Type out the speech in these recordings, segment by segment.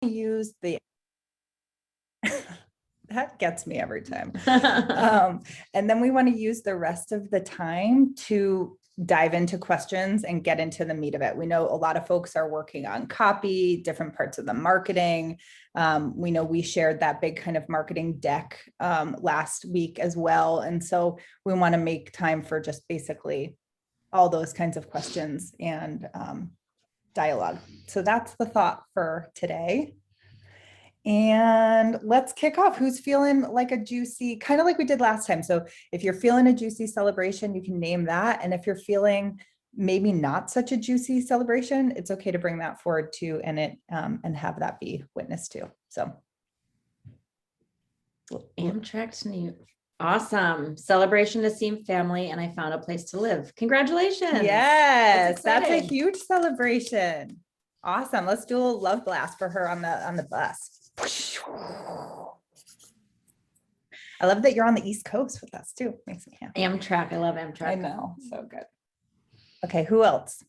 use the that gets me every time. And then we want to use the rest of the time to dive into questions and get into the meat of it. We know a lot of folks are working on copy, different parts of the marketing. We know we shared that big kind of marketing deck last week as well. And so we want to make time for just basically all those kinds of questions and dialogue. So that's the thought for today. And let's kick off. Who's feeling like a juicy, kind of like we did last time. So if you're feeling a juicy celebration, you can name that. And if you're feeling maybe not such a juicy celebration, it's okay to bring that forward too, and have that be witnessed to. So Amtrak to New. Awesome. Celebration to Seam family, and I found a place to live. Congratulations. Yes, that's a huge celebration. Awesome. Let's do a love blast for her on the bus. I love that you're on the East Coast with us too. Makes me happy. Amtrak. I love Amtrak. I know. So good. Okay. Who else?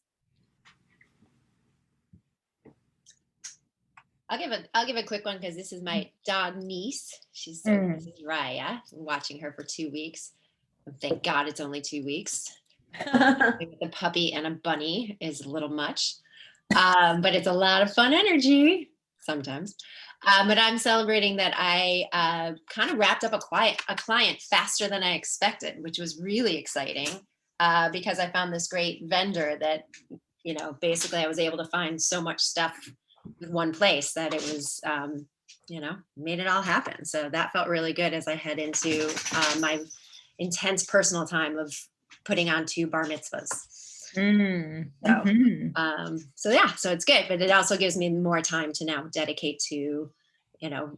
I'll give a quick one because this is my dog niece. She's This is Raya. I'm watching her for 2 weeks. Thank God it's only 2 weeks. The puppy and a bunny is a little much. But it's a lot of fun energy sometimes. But I'm celebrating that I kind of wrapped up a client faster than I expected, which was really exciting because I found this great vendor that, basically I was able to find so much stuff in one place that it was, made it all happen. So that felt really good as I head into my intense personal time of putting on 2 bar mitzvahs. So it's good, but it also gives me more time to now dedicate to,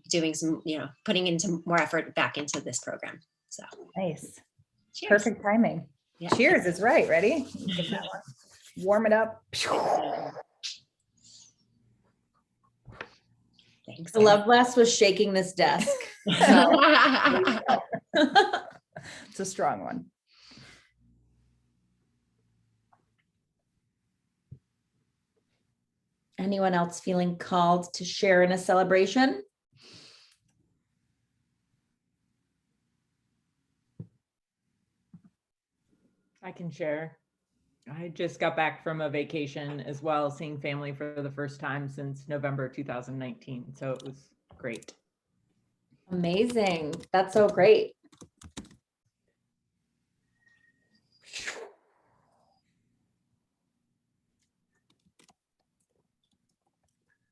doing some, putting into more effort back into this program. So nice. Cheers. Perfect timing. Yeah. Cheers is right. Ready? Warm it up. Thanks. The love blast was shaking this desk. It's a strong one. Anyone else feeling called to share in a celebration? I can share. I just got back from a vacation as well, seeing family for the first time since November 2019. So it was great. Amazing. That's so great.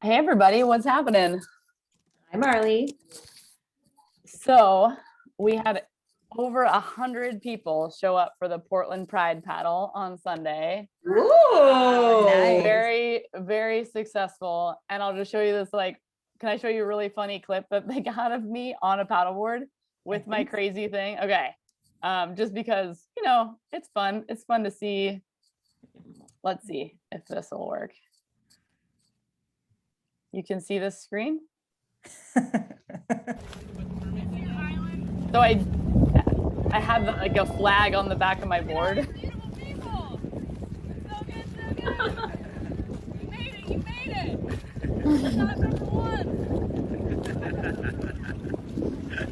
Hey everybody, what's happening? Hi Marley. So we had over 100 people show up for the Portland Pride paddle on Sunday. Ooh, nice. Very, very successful. And I'll just show you this, can I show you a really funny clip that they got of me on a paddleboard with my crazy thing? Okay. Just because, it's fun. It's fun to see. Let's see if this will work. You can see this screen. So I have like a flag on the back of my board. You made it. Not number one.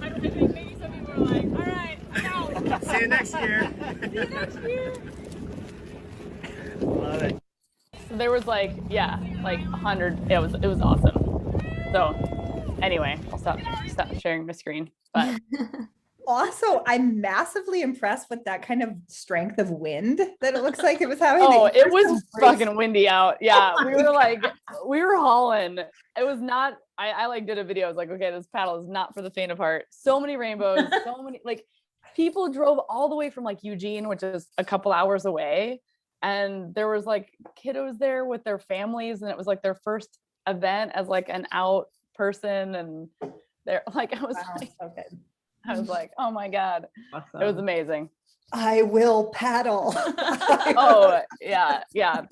I think maybe some people were like, all right, I'm out. See you next year. See you next year. Love it. So there was like 100. It was awesome. So anyway, I'll stop sharing my screen. But also, I'm massively impressed with that kind of strength of wind that it looks like it was having. Oh, it was fucking windy out. Yeah, we were hauling. It was not. I did a video. I was like, okay, this paddle is not for the faint of heart. So many rainbows. So many people drove all the way from Eugene, which is a couple hours away. And there was kiddos there with their families, and it was their first event as an out person, and they're I was like, oh my God, awesome. It was amazing. I will paddle. Oh yeah.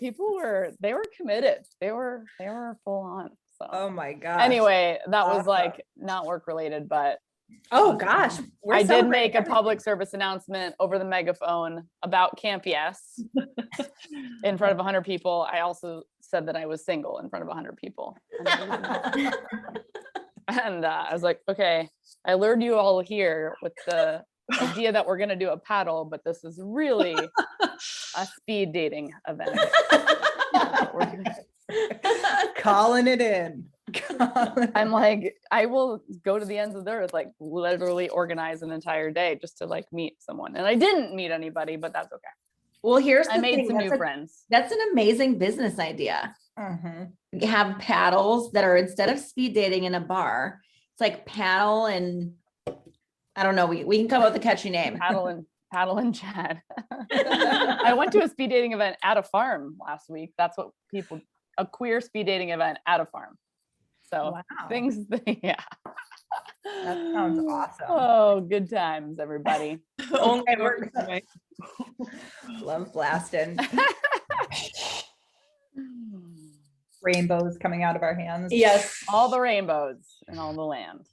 People were committed. They were full on. So oh my God. Anyway, that was not work related, but Oh, gosh. we're I did celebrating make a everything. public service announcement over the megaphone about Camp Yes in front of 100 people. I also said that I was single in front of 100 people. And I was like, okay, I lured you all here with the idea that we're going to do a paddle, but this is really a speed dating event. Calling it in. I'm like, I will go to the ends of the earth, like literally organize an entire day just to like meet someone. And I didn't meet anybody, but that's okay. Well, here's the I made thing. some That's new a- friends. That's an amazing business idea. Mhm. Have paddles that are instead of speed dating in a bar, it's like paddle and I don't know. We can come up with a catchy name. Paddle and chat. I went to a speed dating event at a farm last week. That's what a queer speed dating event at a farm. So Wow. things, yeah. That sounds awesome. Oh, good times, everybody. Only Okay, works we're- for me. Love blasting. Rainbows coming out of our hands. Yes. All the rainbows in all the land.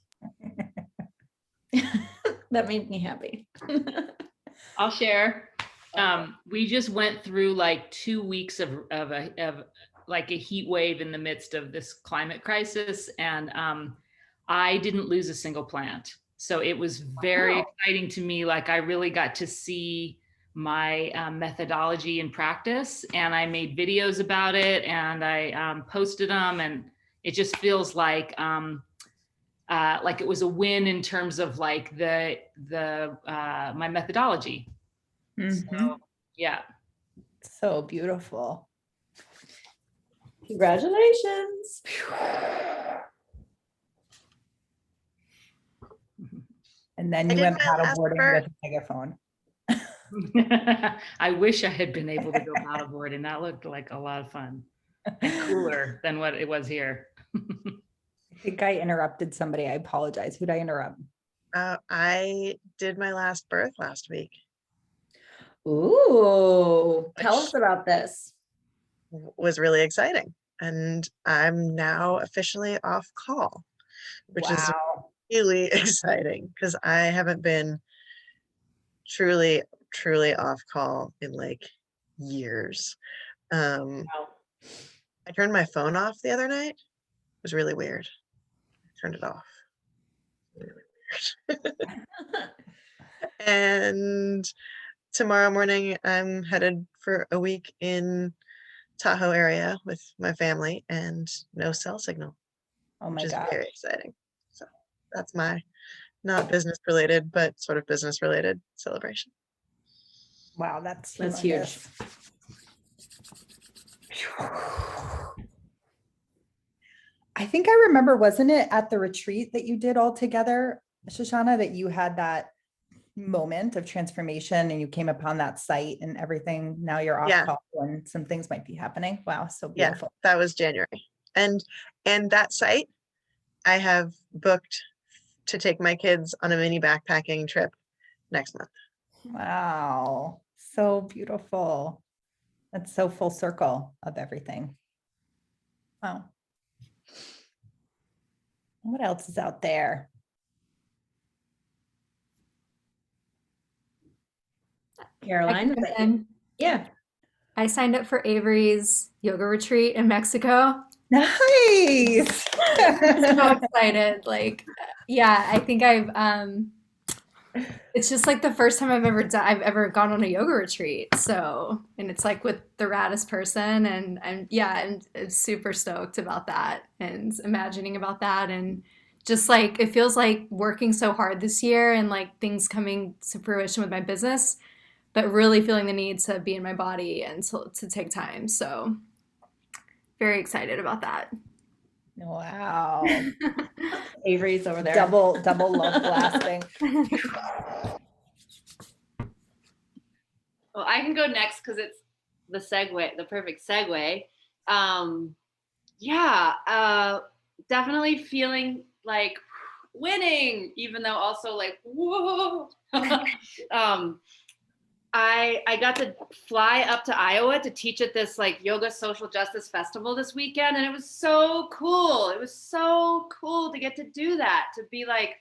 That made me happy. I'll share. We just went through like 2 weeks of like a heat wave in the midst of this climate crisis, and I didn't lose a single plant. So it was very Wow. exciting to me. Like I really got to see my methodology in practice, and I made videos about it, and I posted them, and it just feels like it was a win in terms of like the my methodology. Mhm. So, yeah. So beautiful. Congratulations. And then I you did went my last paddleboarding birth. with a megaphone. I wish I had been able to go paddleboarding. That looked like a lot of fun and cooler than what it was here. I think I interrupted somebody. I apologize. Who'd I interrupt? I did my last birth last week. Ooh, tell us about this. Was really exciting. And I'm now officially off call, which is Wow. really exciting because I haven't been truly off call in like years. I turned my phone off the other night. It was really weird. I turned it off. Really weird. And tomorrow morning, I'm headed for a week in Tahoe area with my family and no cell signal, Oh my which is God. very exciting. So that's my not business related, but sort of business related celebration. Wow, that's That's humongous. I think I remember, wasn't it at the retreat that you did all together, Shoshana, that you had that moment of transformation and you came upon that site and everything. Now you're off Yeah. call and some things might be happening. Wow, so Yeah, beautiful. that was January. And that site I have booked to take my kids on a mini backpacking trip next month. Wow, so beautiful. That's so full circle of everything. Wow. What else is out there? Caroline, is that you? And Yeah. I signed up for Avery's yoga retreat in Mexico. Nice. I'm so excited. Like, yeah, I think it's just like the first time I've ever gone on a yoga retreat. So, and it's like with the raddest person, and I'm super stoked about that and imagining about that, and just like it feels like working so hard this year and like things coming to fruition with my business, but really feeling the need to be in my body and to take time. So very excited about that. Wow. Avery's over there. Double love blasting. Well, I can go next because it's the segue, the perfect segue. Definitely feeling like winning, even though also like, whoa. I got to fly up to Iowa to teach at this like yoga social justice festival this weekend. And it was so cool. It was so cool to get to do that, to be like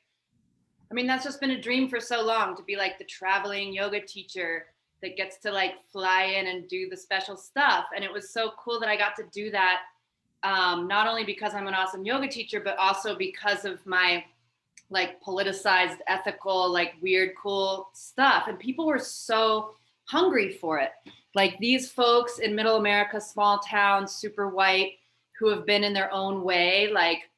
I mean, that's just been a dream for so long, to be like the traveling yoga teacher that gets to like fly in and do the special stuff. And it was so cool that I got to do that. Not only because I'm an awesome yoga teacher, but also because of my like politicized, ethical, like weird, cool stuff. And people were so hungry for it. Like these folks in middle America, small town, super white, who have been in their own way, like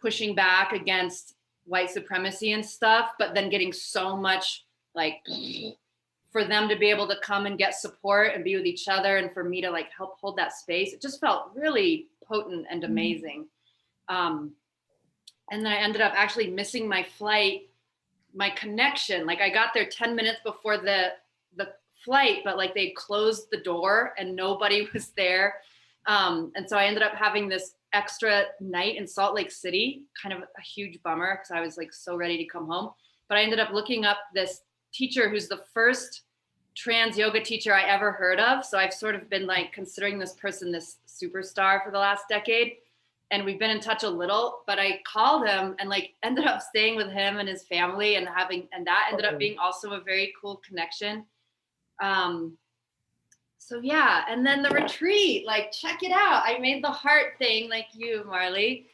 pushing back against white supremacy and stuff, but then getting so much like for them to be able to come and get support and be with each other, and for me to like help hold that space, it just felt really potent and amazing. And then I ended up actually missing my flight, my connection. Like I got there 10 minutes before the flight, but like they closed the door and nobody was there. And so I ended up having this extra night in Salt Lake City, kind of a huge bummer because I was like so ready to come home. But I ended up looking up this teacher who's the first trans yoga teacher I ever heard of. So I've sort of been like considering this person this superstar for the last decade. And we've been in touch a little, but I called him and like ended up staying with him and his family and that ended up being also a very cool connection. So yeah, and then the retreat, like check it out. I made the heart thing like you, Marley.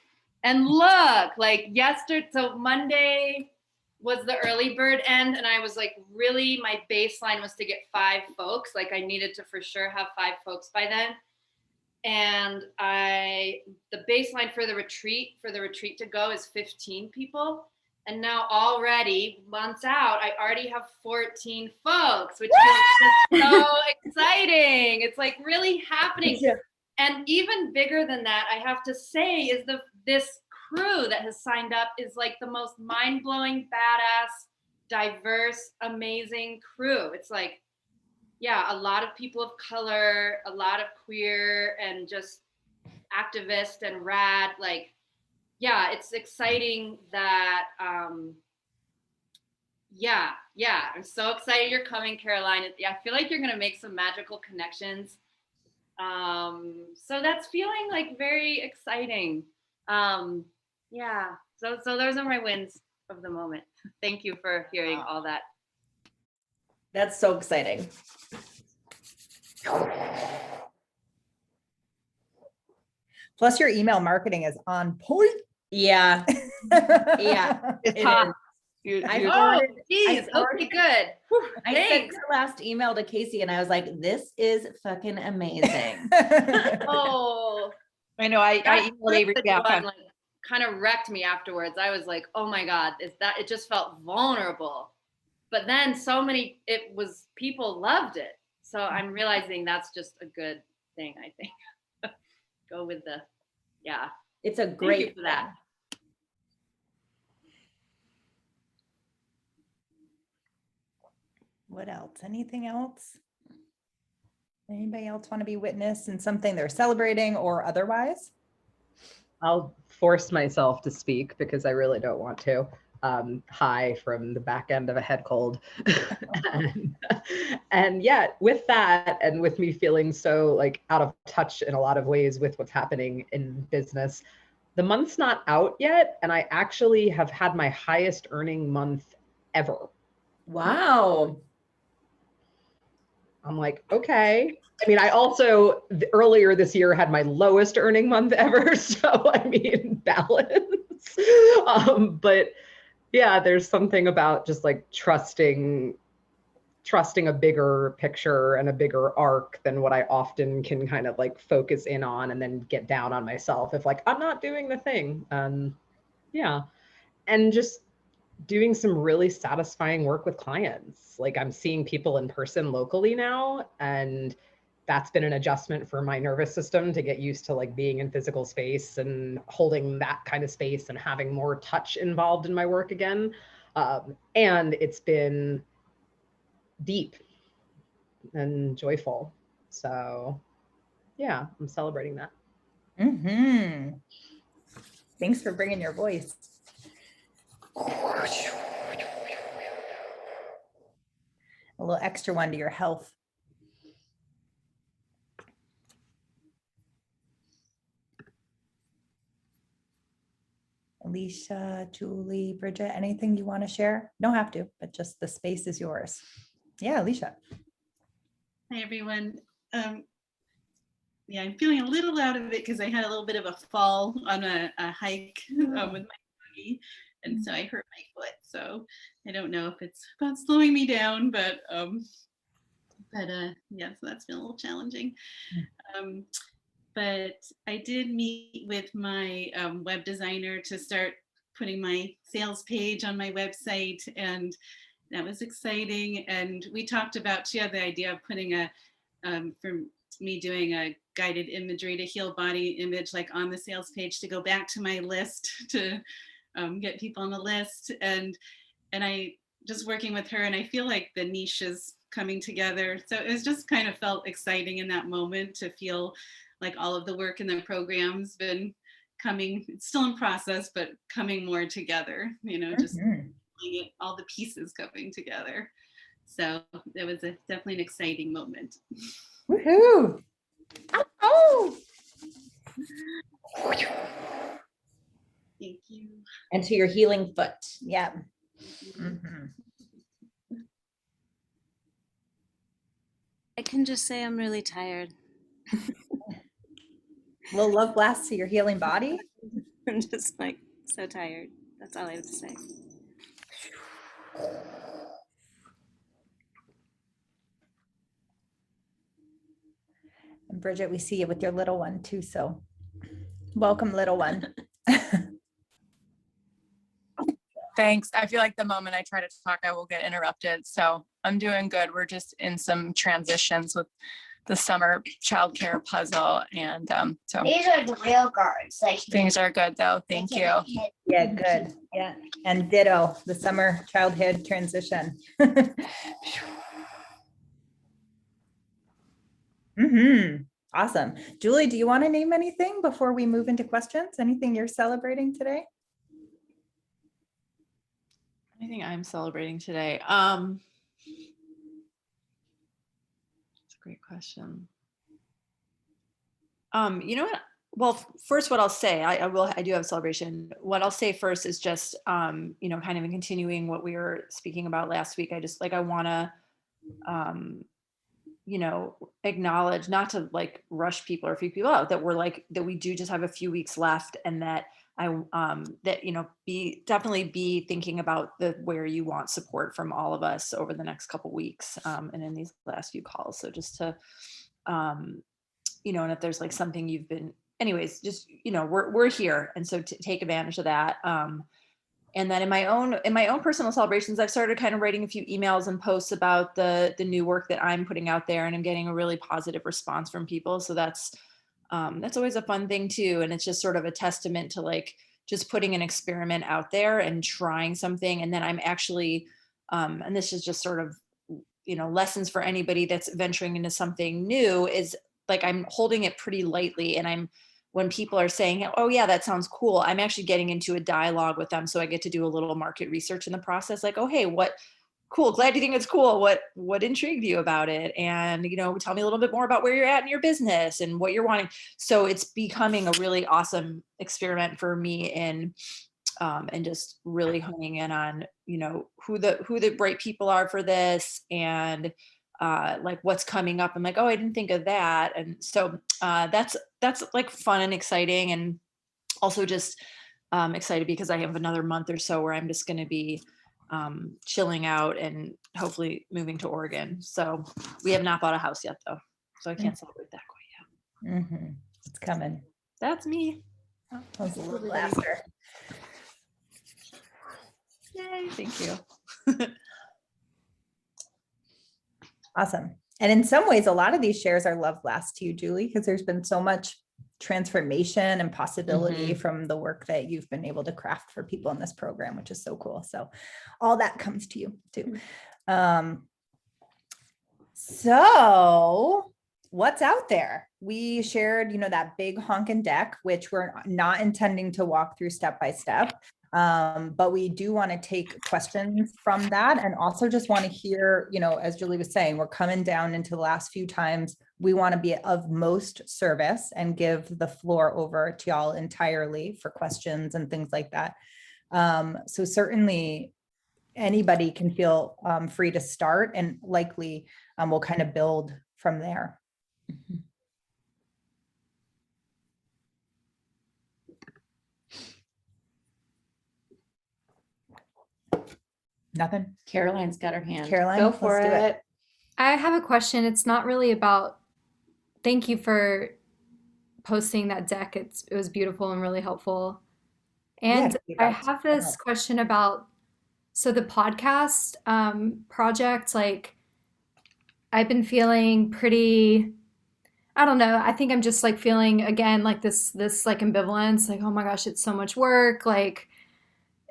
And look, like yesterday, so Monday was the early bird end, and I was like, really, my baseline was to get 5 folks. Like I needed to for sure have 5 folks by then. And the baseline for the retreat to go is 15 people. And now already, months out, I already have 14 folks, which is just so exciting. It's like really happening. Yeah. And even bigger than that, I have to say, is this crew that has signed up is like the most mind-blowing, badass, diverse, amazing crew. It's like, yeah, a lot of people of color, a lot of queer and just activist and rad, like, yeah, it's exciting that, yeah, I'm so excited you're coming, Caroline. I feel like you're gonna make some magical connections. So that's feeling like very exciting. Yeah, so those are my wins of the moment. Thank you for hearing all that. That's so exciting. Plus your email marketing is on point. Yeah. Yeah. It's hot. Geez, okay, good. Whew, I sent the last email to Casey and I was like, this is fucking amazing. Oh, I know. I emailed Avery back. Like, kind of wrecked me afterwards. I was like, oh my God, it just felt vulnerable. But then people loved it. So I'm realizing that's just a good thing, I think. Go with yeah. It's a great Thank you for that. What else? Anything else? Anybody else want to be witness in something they're celebrating or otherwise? I'll force myself to speak because I really don't want to. Hi from the back end of a head cold. and yet with that, and with me feeling so like out of touch in a lot of ways with what's happening in business, the month's not out yet. And I actually have had my highest earning month ever. Wow. I'm like, okay. I mean, I also earlier this year had my lowest earning month ever. So I mean, balance. But yeah, there's something about just like trusting a bigger picture and a bigger arc than what I often can kind of like focus in on and then get down on myself if like, I'm not doing the thing. Yeah. And just doing some really satisfying work with clients. Like I'm seeing people in person locally now, and that's been an adjustment for my nervous system to get used to like being in physical space and holding that kind of space and having more touch involved in my work again. And it's been deep and joyful. So yeah, I'm celebrating that. Mm-hmm. Thanks for bringing your voice. A little extra one to your health. Alicia, Julie, Bridget, anything you want to share? Don't have to, but just the space is yours. Yeah, Alicia. Hi, everyone. Yeah, I'm feeling a little out of it because I had a little bit of a fall on a hike with my doggy, and so I hurt my foot. So I don't know if it's about slowing me down, but yeah, so that's been a little challenging. But I did meet with my web designer to start putting my sales page on my website, and that was exciting. And we talked about, she had the idea of putting for me doing a guided imagery to heal body image, like on the sales page, to go back to my list to get people on the list. And I just working with her, and I feel like the niche is coming together. So it was just kind of felt exciting in that moment to feel like all of the work in the program's been coming, it's still in process, but coming more together, you know, just all the pieces coming together. So it was definitely an exciting moment. Woohoo! Oh! Thank you. And to your healing foot. Yeah. I can just say I'm really tired. Will love blast to your healing body? I'm just like so tired. That's all I have to say. And Bridget, we see you with your little one too, so welcome, little one. Thanks. I feel like the moment I try to talk, I will get interrupted. So I'm doing good. We're just in some transitions with the summer childcare puzzle. And so these are the real guards. Like things are good though. Thank you. Yeah, good. Yeah. And ditto, the summer childhood transition. Awesome. Julie, do you want to name anything before we move into questions? Anything you're celebrating today? Anything I'm celebrating today? It's a great question. You know what? Well, first, what I'll say, I do have a celebration. What I'll say first is just, you know, kind of in continuing what we were speaking about last week. I want to, you know, acknowledge, not to like rush people or freak people out, that that we do just have a few weeks left, and that that, you know, definitely be thinking about where you want support from all of us over the next couple weeks, and in these last few calls. So just to, you know, and if there's like something you've been, anyways, just, you know, we're here. And so to take advantage of that. And then in my own personal celebrations, I've started kind of writing a few emails and posts about the new work that I'm putting out there, and I'm getting a really positive response from people. So that's always a fun thing too. And it's just sort of a testament to like just putting an experiment out there and trying something. And then I'm actually, and this is just sort of, you know, lessons for anybody that's venturing into something new, is like, I'm holding it pretty lightly. And when people are saying, oh yeah, that sounds cool, I'm actually getting into a dialogue with them. So I get to do a little market research in the process. Like, oh, hey, cool. Glad you think it's cool. What intrigued you about it? And, you know, tell me a little bit more about where you're at in your business and what you're wanting. So it's becoming a really awesome experiment for me in, and just really honing in on, you know, who the right people are for this, and like what's coming up. I'm like, oh, I didn't think of that. And so that's like fun and exciting. And also just excited because I have another month or so where I'm just going to be chilling out and hopefully moving to Oregon. So we have not bought a house yet though, so I can't celebrate that quite yet. It's coming. That's me. That was a little laughter. Yay, thank you. Awesome. And in some ways, a lot of these shares are love blasts to you, Julie, because there's been so much transformation and possibility from the work that you've been able to craft for people in this program, which is so cool. So all that comes to you too. So what's out there? We shared, you know, that big honkin' deck, which we're not intending to walk through step by step. But we do want to take questions from that and also just want to hear, as Julie was saying, we're coming down into the last few times. We want to be of most service and give the floor over to y'all entirely for questions and things like that. So certainly anybody can feel free to start, and likely we'll kind of build from there. Nothing. Caroline's got her hand. Caroline, Go for let's do it. I have a question. It's not really about, thank you for posting that deck. It was beautiful and really helpful. And I have this question about, so the podcast project, like I've been feeling pretty, I don't know. I think I'm just like feeling again, like this like ambivalence, like, oh my gosh, it's so much work. Like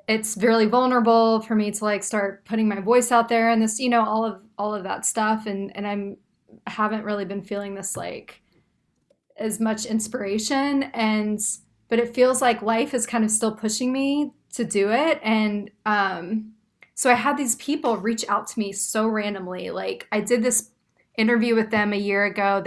it's really vulnerable for me to like start putting my voice out there and this, all of that stuff. And I haven't really been feeling this like as much inspiration, but it feels like life is kind of still pushing me to do it. And so I had these people reach out to me so randomly. Like I did this interview with them a year ago.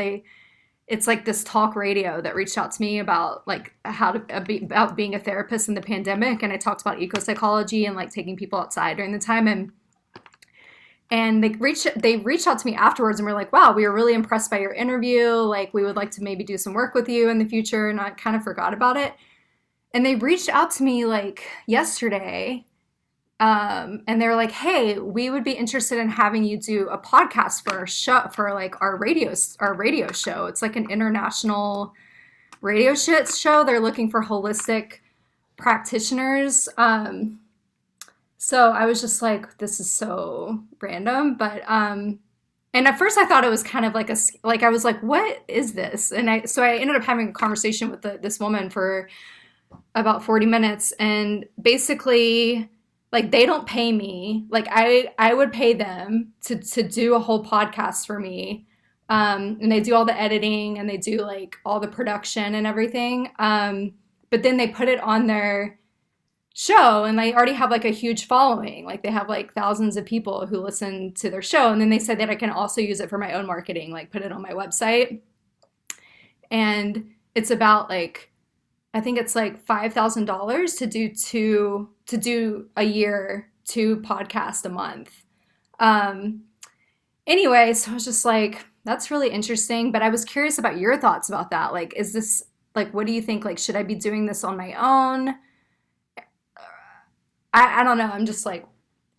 It's like this talk radio that reached out to me about like how to be about being a therapist in the pandemic. And I talked about eco-psychology and like taking people outside during the time. And they reached out to me afterwards and were like, wow, we were really impressed by your interview. Like we would like to maybe do some work with you in the future. And I kind of forgot about it. And they reached out to me like yesterday. And they were like, hey, we would be interested in having you do a podcast for our show, for like our radio show. It's like an international radio show. They're looking for holistic practitioners. So I was just like, this is so random. But, and at first I thought it was kind of like I was like, what is this? And so I ended up having a conversation with this woman for about 40 minutes. And basically, like they don't pay me. Like I would pay them to do a whole podcast for me. And they do all the editing and they do like all the production and everything. But then they put it on their show and they already have like a huge following. Like they have like thousands of people who listen to their show. And then they said that I can also use it for my own marketing, like put it on my website. And it's about like, I think it's like $5,000 to do a year, 2 podcasts a month. Anyway, so I was just like, that's really interesting. But I was curious about your thoughts about that. Like, is this like, what do you think? Like, should I be doing this on my own? I don't know. I'm just like,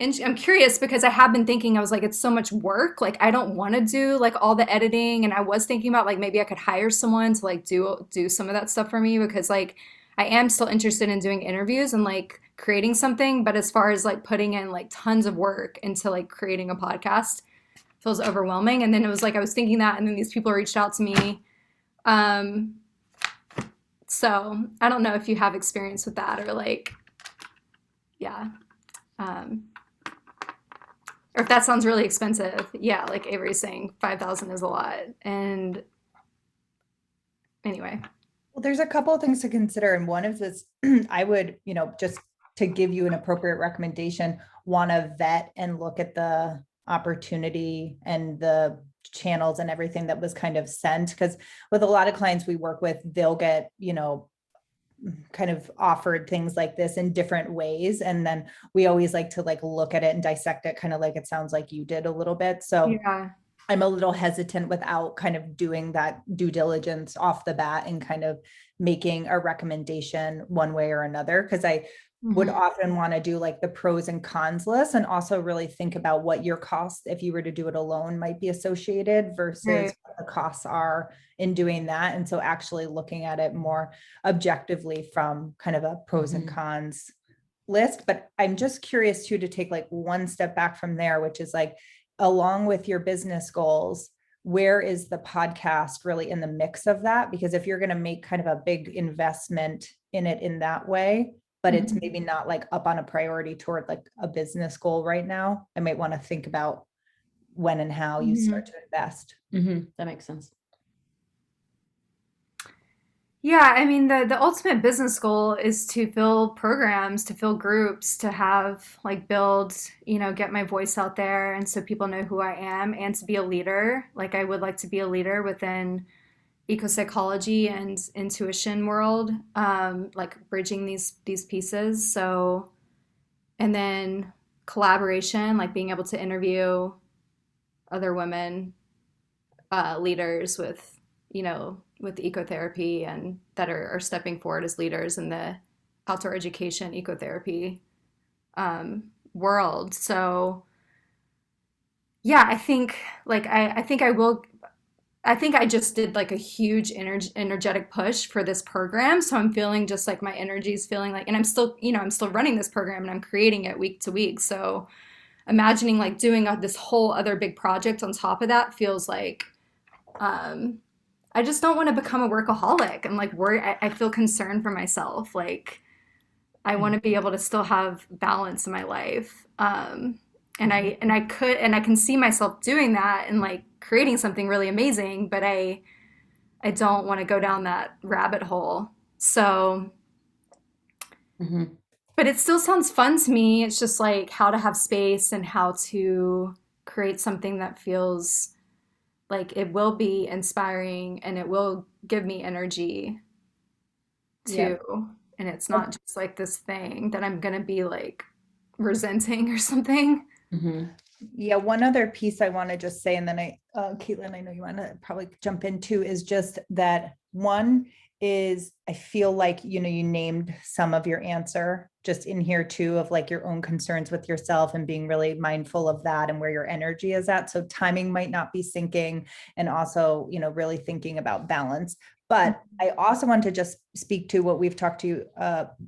I'm curious because I have been thinking, I was like, it's so much work. Like, I don't want to do like all the editing. And I was thinking about like, maybe I could hire someone to like do some of that stuff for me because like, I am still interested in doing interviews and like creating something. But as far as like putting in like tons of work into like creating a podcast feels overwhelming. And then it was like, I was thinking that, and then these people reached out to me. So I don't know if you have experience with that or like, yeah. Or if that sounds really expensive. Yeah, like Avery's saying, 5,000 is a lot. And anyway. Well, there's a couple of things to consider. And one of this, I would, just to give you an appropriate recommendation, want to vet and look at the opportunity and the channels and everything that was kind of sent. Because with a lot of clients we work with, they'll get, kind of offered things like this in different ways. And then we always like to like look at it and dissect it, kind of like it sounds like you did a little bit. So yeah. I'm a little hesitant without kind of doing that due diligence off the bat and kind of making a recommendation one way or another. Cause I would often want to do like the pros and cons list and also really think about what your costs, if you were to do it alone, might be associated versus what the costs are in doing that. And so actually looking at it more objectively from kind of a pros and cons list. But I'm just curious too, to take like one step back from there, which is like, along with your business goals, where is the podcast really in the mix of that? Because if you're going to make kind of a big investment in it in that way, but it's maybe not like up on a priority toward like a business goal right now, I might want to think about when and how you start to invest. That makes sense. Yeah, I mean the ultimate business goal is to fill programs, to fill groups, to have like build, get my voice out there and so people know who I am and to be a leader. Like I would like to be a leader within eco psychology and intuition world, like bridging these pieces. So and then collaboration, like being able to interview other women leaders with ecotherapy and that are stepping forward as leaders in the outdoor education ecotherapy world. So yeah, I think like I think I think I just did like a huge energetic push for this program. So I'm feeling just like my energy is feeling like, and I'm still running this program and I'm creating it week to week. So imagining like doing this whole other big project on top of that feels like, I just don't want to become a workaholic and like worry. I feel concerned for myself. Like I want to be able to still have balance in my life. And I can see myself doing that and like creating something really amazing, but I don't want to go down that rabbit hole. So, but it still sounds fun to me. It's just like how to have space and how to create something that feels like it will be inspiring and it will give me energy too. Yeah. And it's not just like this thing that I'm gonna be like resenting or something. Yeah, one other piece I want to just say, and then Caitlin, I know you want to probably jump into, is just that one is I feel like, you named some of your answer just in here too, of like your own concerns with yourself and being really mindful of that and where your energy is at. So timing might not be syncing, and also, really thinking about balance. But I also want to just speak to what we've talked to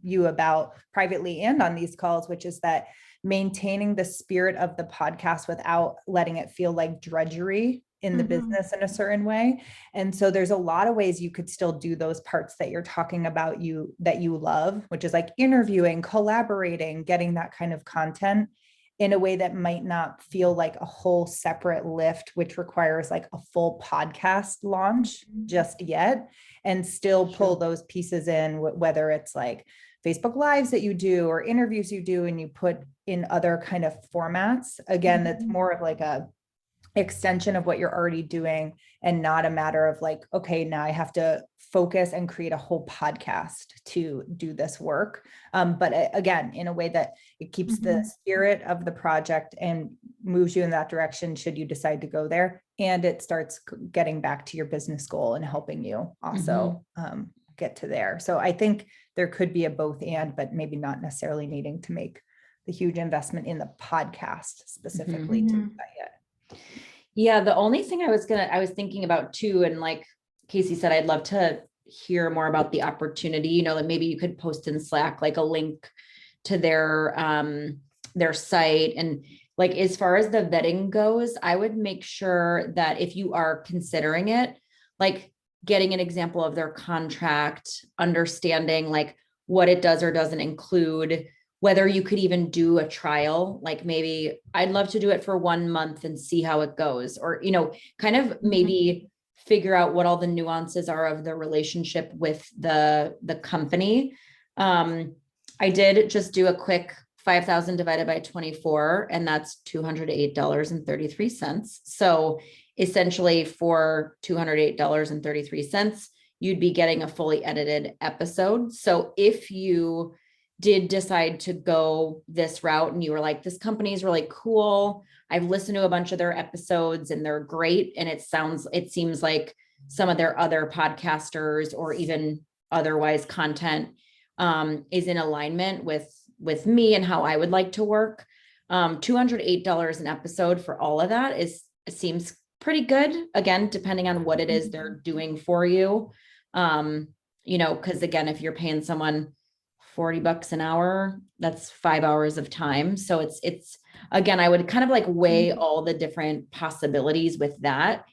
you about privately and on these calls, which is that maintaining the spirit of the podcast without letting it feel like drudgery in the business in a certain way. And so there's a lot of ways you could still do those parts that you're talking about that you love, which is like interviewing, collaborating, getting that kind of content in a way that might not feel like a whole separate lift, which requires like a full podcast launch just yet, and still pull those pieces in, whether it's like Facebook Lives that you do or interviews you do and you put in other kind of formats. Again, that's more of like a extension of what you're already doing and not a matter of like, okay, now I have to focus and create a whole podcast to do this work. But again, in a way that it keeps the spirit of the project and moves you in that direction should you decide to go there. And it starts getting back to your business goal and helping you also get to there. So I think there could be a both and, but maybe not necessarily needing to make the huge investment in the podcast specifically to do that yet. Yeah, the only thing I was thinking about too, and like Casey said, I'd love to hear more about the opportunity, like maybe you could post in Slack, like a link to their site. And like, as far as the vetting goes, I would make sure that if you are considering it, like getting an example of their contract, understanding like what it does or doesn't include, whether you could even do a trial, like maybe I'd love to do it for 1 month and see how it goes, or, kind of maybe figure out what all the nuances are of the relationship with the company. I did just do a quick 5,000 divided by 24, and that's $208.33. So essentially for $208.33, you'd be getting a fully edited episode. So if you did decide to go this route and you were like, this company is really cool, I've listened to a bunch of their episodes and they're great, and it seems like some of their other podcasters or even otherwise content is in alignment with me and how I would like to work. $208 an episode for all of that seems pretty good. Again, depending on what it is they're doing for you. Because again, if you're paying someone $40 an hour, that's 5 hours of time. So it's again, I would kind of like weigh all the different possibilities with that.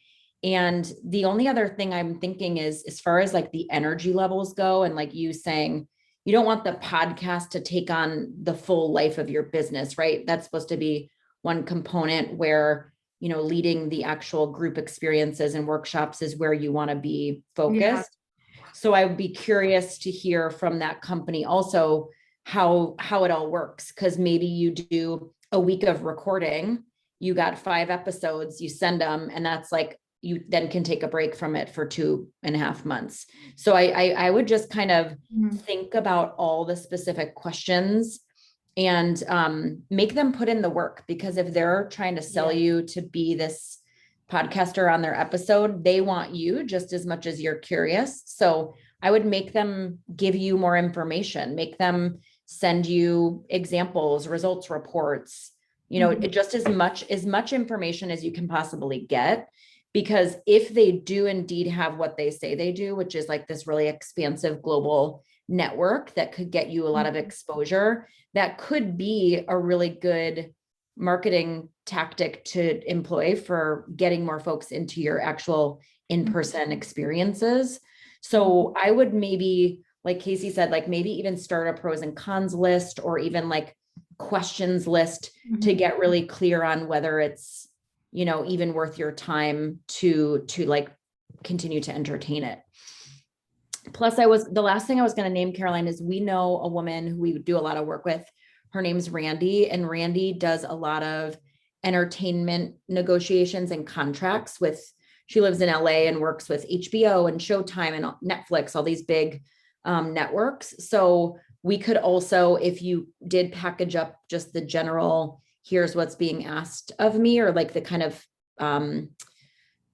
And the only other thing I'm thinking is, as far as like the energy levels go, and like you saying, you don't want the podcast to take on the full life of your business, right? That's supposed to be one component where, leading the actual group experiences and workshops is where you want to be focused. So I would be curious to hear from that company also how it all works. Cause maybe you do a week of recording, you got 5 episodes, you send them, and that's like, you then can take a break from it for 2.5 months. So I would just kind of think about all the specific questions and make them put in the work, because if they're trying to sell you to be this podcaster on their episode, they want you just as much as you're curious. So I would make them give you more information, make them send you examples, results reports, just as much information as you can possibly get. Because if they do indeed have what they say they do, which is like this really expansive global network that could get you a lot of exposure, that could be a really good marketing tactic to employ for getting more folks into your actual in-person experiences. So I would maybe, like Casey said, like maybe even start a pros and cons list, or even like questions list to get really clear on whether it's, even worth your time to like continue to entertain it. Plus the last thing I was going to name, Caroline, is we know a woman who we do a lot of work with. Her name's Randy, and Randy does a lot of entertainment negotiations and contracts she lives in LA and works with HBO and Showtime and Netflix, all these big networks. So we could also, if you did package up just the general, here's what's being asked of me, or like the kind of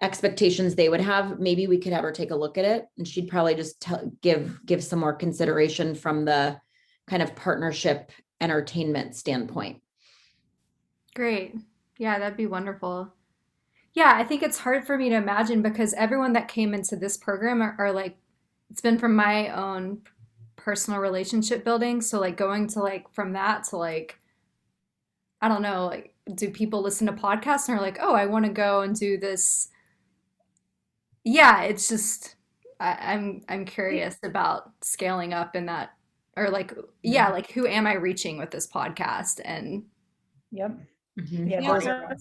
expectations they would have, maybe we could have her take a look at it, and she'd probably just give some more consideration from the kind of partnership entertainment standpoint. Great. Yeah, that'd be wonderful. Yeah, I think it's hard for me to imagine, because everyone that came into this program are like, it's been from my own personal relationship building. So like going to like from that to like, I don't know, like, do people listen to podcasts and are like, oh, I want to go and do this? Yeah, it's just, I'm curious about scaling up in that, or like, yeah, like who am I reaching with this podcast? And Yep. Yeah, Yeah, those are-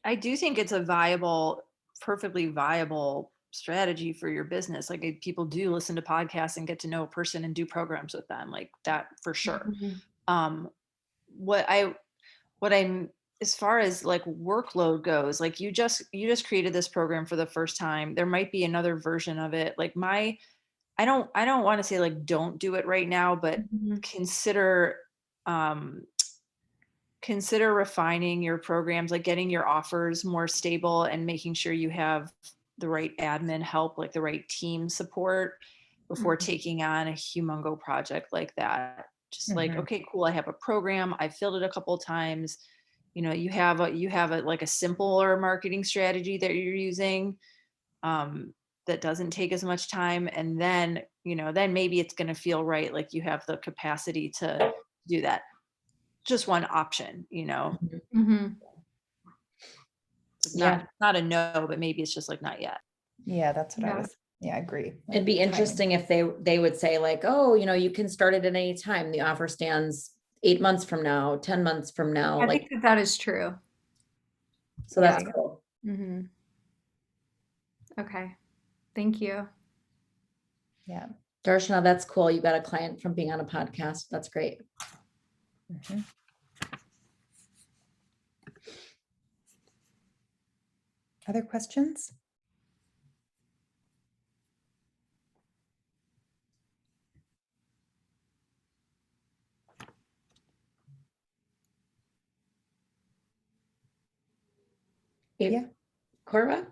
I do think it's a perfectly viable strategy for your business. Like if people do listen to podcasts and get to know a person and do programs with them, like that for sure. What I'm, as far as like workload goes, like you just created this program for the first time. There might be another version of it. Like I don't want to say like don't do it right now, but consider refining your programs, like getting your offers more stable and making sure you have the right admin help, like the right team support before taking on a humongo project like that. Just like, okay, cool, I have a program, I filled it a couple of times. You have a like a simpler marketing strategy that you're using that doesn't take as much time. And then, then maybe it's going to feel right. Like you have the capacity to do that. Just one option, It's not a no, but maybe it's just like not yet. Yeah, that's what I was. Yeah, I agree. It'd be interesting if they would say like, oh, you can start it at any time. The offer stands 8 months from now, 10 months from now. I Like, think that is true. so that's cool. Okay. Thank you. Yeah. Darshana, that's cool. You got a client from being on a podcast. That's great. Other questions? Yeah. Corva?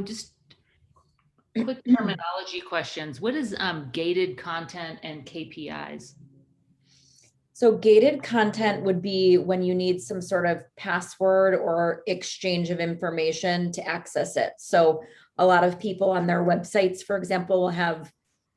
Just quick terminology questions. What is gated content and KPIs? So gated content would be when you need some sort of password or exchange of information to access it. So a lot of people on their websites, for example, will have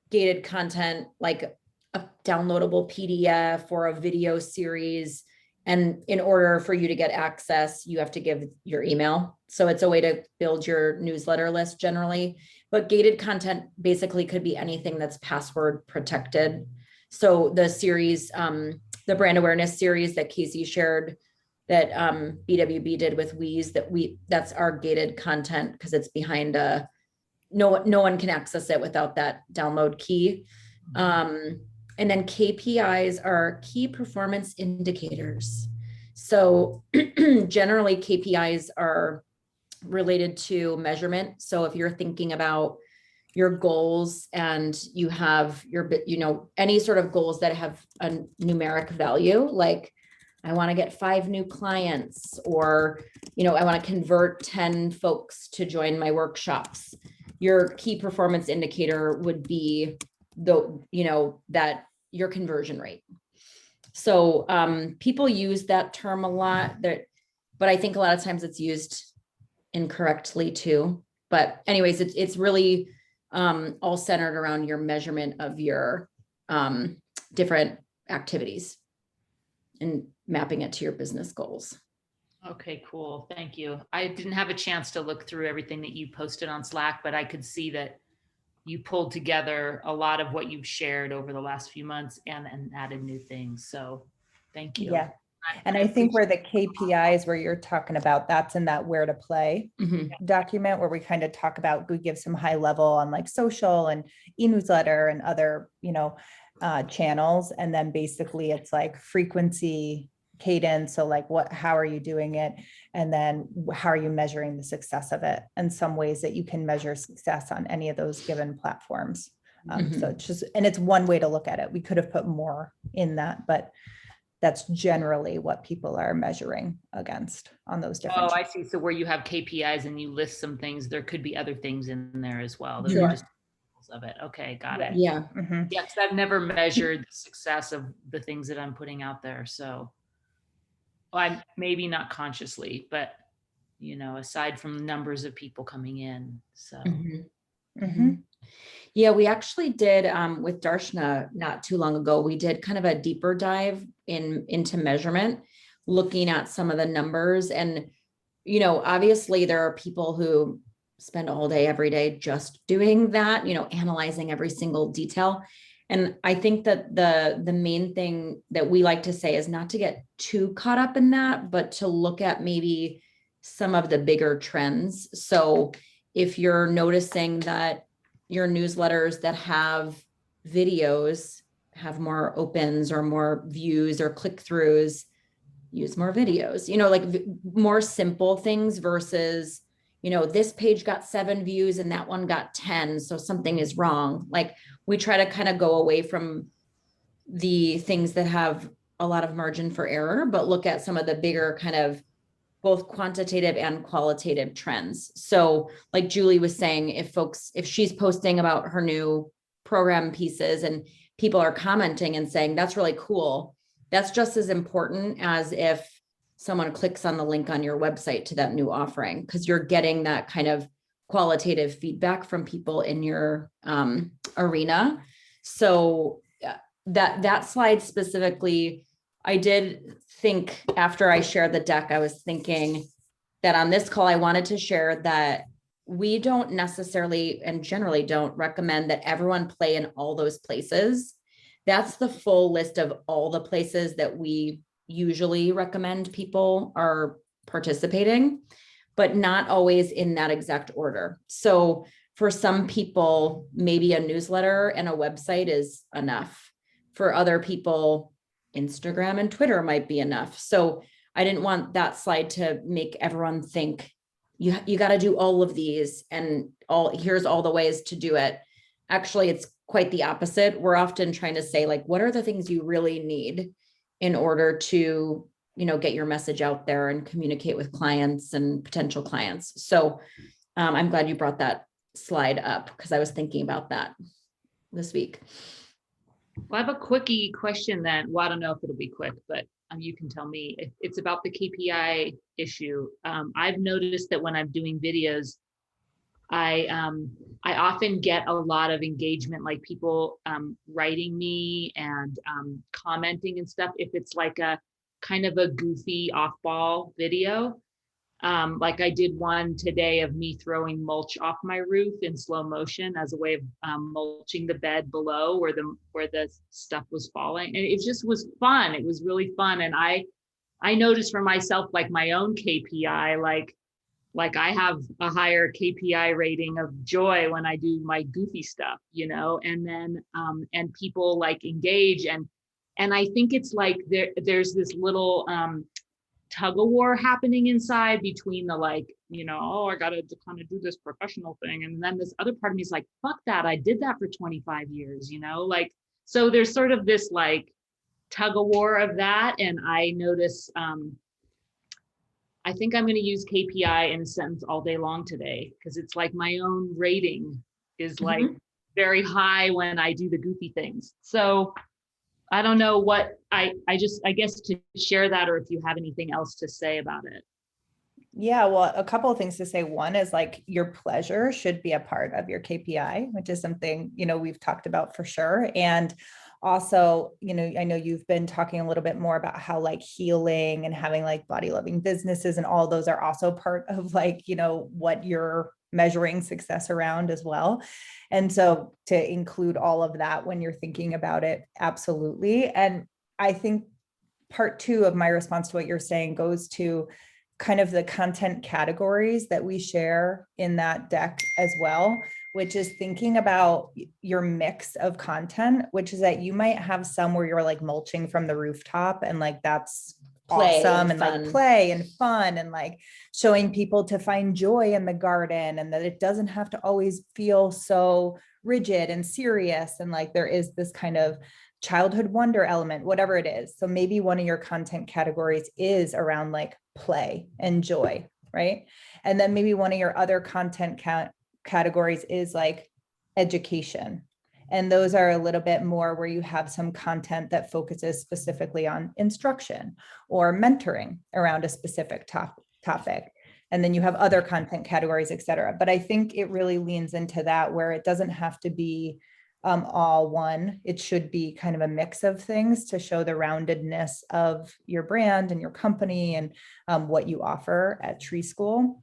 gated content like a downloadable PDF or a video series. And in order for you to get access, you have to give your email. So it's a way to build your newsletter list generally. But gated content basically could be anything that's password protected. So the series, the brand awareness series that Casey shared that BWB did with Wheeze, that's our gated content because it's behind a no one can access it without that download key. And then KPIs are key performance indicators. So generally KPIs are related to measurement. So if you're thinking about your goals and you have your, any sort of goals that have a numeric value, like I want to get 5 new clients, or, I want to convert 10 folks to join my workshops. Your key performance indicator would be that your conversion rate. So people use that term a lot, but I think a lot of times it's used incorrectly too. But anyways, it's really all centered around your measurement of your different activities and mapping it to your business goals. Okay, cool. Thank you. I didn't have a chance to look through everything that you posted on Slack, but I could see that you pulled together a lot of what you've shared over the last few months and added new things. So thank you. Yeah. And I think where the KPIs where you're talking about, that's in that where to play document where we kind of talk about, we give some high level on like social and e-newsletter and other, channels. And then basically it's like frequency, cadence. So like how are you doing it? And then how are you measuring the success of it? And some ways that you can measure success on any of those given platforms. So it's just, and it's one way to look at it. We could have put more in that, but that's generally what people are measuring against on those different. Oh, I see. So where you have KPIs and you list some things, there could be other things in there as well. Those are just of it. Okay, got it. Yeah. Yeah, because I've never measured the success of the things that I'm putting out there. So I'm maybe not consciously, but aside from numbers of people coming in. So yeah, we actually did with Darshna not too long ago, we did kind of a deeper dive into measurement, looking at some of the numbers. And obviously there are people who spend all day, every day just doing that, analyzing every single detail. And I think that the main thing that we like to say is not to get too caught up in that, but to look at maybe some of the bigger trends. So if you're noticing that your newsletters that have videos have more opens or more views or click-throughs, use more videos, like more simple things versus this page got 7 views and that one got 10. So something is wrong. Like we try to kind of go away from the things that have a lot of margin for error, but look at some of the bigger kind of both quantitative and qualitative trends. So like Julie was saying, if she's posting about her new program pieces and people are commenting and saying, that's really cool, that's just as important as if someone clicks on the link on your website to that new offering, because you're getting that kind of qualitative feedback from people in your arena. So that slide specifically, I did think after I shared the deck, I was thinking that on this call, I wanted to share that we don't necessarily and generally don't recommend that everyone play in all those places. That's the full list of all the places that we usually recommend people are participating, but not always in that exact order. So for some people, maybe a newsletter and a website is enough. For other people, Instagram and Twitter might be enough. So I didn't want that slide to make everyone think you got to do all of these and here's all the ways to do it. Actually, it's quite the opposite. We're often trying to say, like, what are the things you really need in order to, get your message out there and communicate with clients and potential clients. So I'm glad you brought that slide up because I was thinking about that this week. Well, I have a quickie question then. Well, I don't know if it'll be quick, but you can tell me. It's about the KPI issue. I've noticed that when I'm doing videos, I often get a lot of engagement, like people writing me and commenting and stuff. If it's like a kind of a goofy off-ball video, like I did one today of me throwing mulch off my roof in slow motion as a way of mulching the bed below where the stuff was falling, and it just was fun. It was really fun, and I noticed for myself, like my own KPI, like like I have a higher KPI rating of joy when I do my goofy stuff, you know, and then and people like engage, and I think it's like there's this little tug of war happening inside between the like, you know, oh, I gotta kind of do this professional thing, and then this other part of me is like, fuck that, I did that for 25 years, you know, like, so there's sort of this like tug of war of that. And I notice I think I'm going to use KPI in a sentence all day long today, because it's like my own rating is like very high when I do the goofy things. So I don't know what I guess to share that, or if you have anything else to say about it. Yeah, well, a couple of things to say. One is like your pleasure should be a part of your KPI, which is something, you know, we've talked about for sure. And also, you know, I know you've been talking a little bit more about how like healing and having like body loving businesses and all those are also part of like, you know, what you're measuring success around as well. And so to include all of that when you're thinking about it, absolutely. And I think part two of my response to what you're saying goes to kind of the content categories that we share in that deck as well, which is thinking about your mix of content, which is that you might have some where you're like mulching from the rooftop and like that's Play awesome, and and fun. like play and fun and like showing people to find joy in the garden, and that it doesn't have to always feel so rigid and serious, and like there is this kind of childhood wonder element, whatever it is. So maybe one of your content categories is around like play and joy, right? And then maybe one of your other content categories is like education. And those are a little bit more where you have some content that focuses specifically on instruction or mentoring around a specific topic. And then you have other content categories, et cetera. But I think it really leans into that, where it doesn't have to be all one. It should be kind of a mix of things to show the roundedness of your brand and your company and what you offer at Tree School.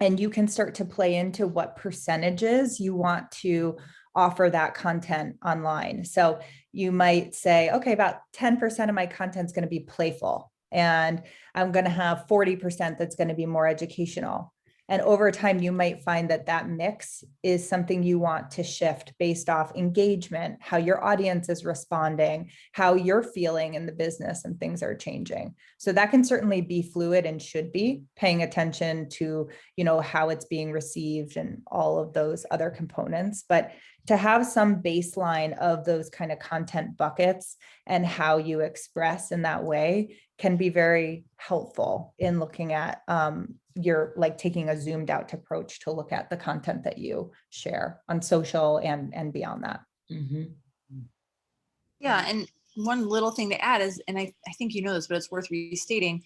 And you can start to play into what percentages you want to offer that content online. So you might say, okay, about 10% of my content is going to be playful, and I'm going to have 40% that's going to be more educational. And over time, you might find that that mix is something you want to shift based off engagement, how your audience is responding, how you're feeling in the business, and things are changing. So that can certainly be fluid and should be, paying attention to, you know, how it's being received and all of those other components. But to have some baseline of those kind of content buckets and how you express in that way can be very helpful in looking at your, like taking a zoomed out approach to look at the content that you share on social and beyond that. Yeah, and one little thing to add is, and I think you know this, but it's worth restating,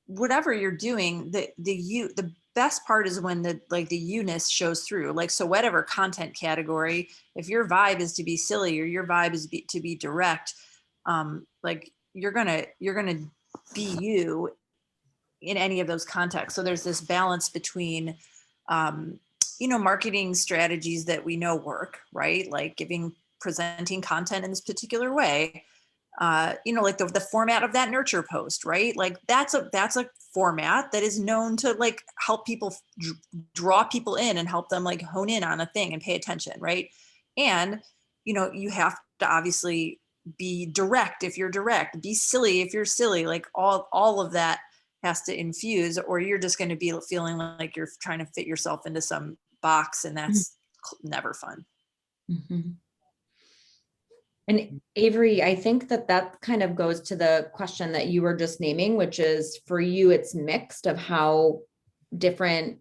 whatever you're doing, the best part is when the you-ness shows through. Like, so whatever content category, if your vibe is to be silly or your vibe is to be direct, like you're gonna be you in any of those contexts. So there's this balance between you know, marketing strategies that we know work, right? Like presenting content in this particular way. You know, like the format of that nurture post, right? Like that's a format that is known to like help people draw people in and help them like hone in on a thing and pay attention, right? And, you know, you have to obviously be direct if you're direct, be silly if you're silly, like all of that has to infuse, or you're just going to be feeling like you're trying to fit yourself into some box, and that's never fun. And Avery, I think that kind of goes to the question that you were just naming, which is for you, it's mixed of how different,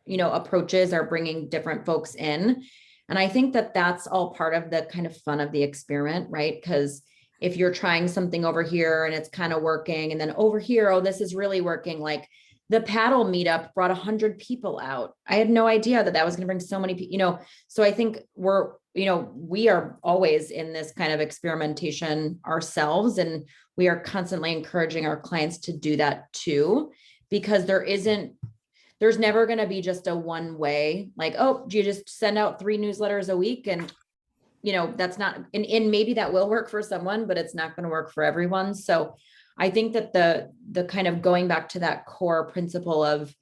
you know, approaches are bringing different folks in. And I think that that's all part of the kind of fun of the experiment, right? Because if you're trying something over here and it's kind of working, and then over here, oh, this is really working. Like the paddle meetup brought 100 people out. I had no idea that was going to bring so many people, you know. So I think we are always in this kind of experimentation ourselves, and we are constantly encouraging our clients to do that too, because there's never going to be just a one way, like, oh, do you just send out 3 newsletters a week? And, you know, that's not, and maybe that will work for someone, but it's not going to work for everyone. So I think that the kind of going back to that core principle of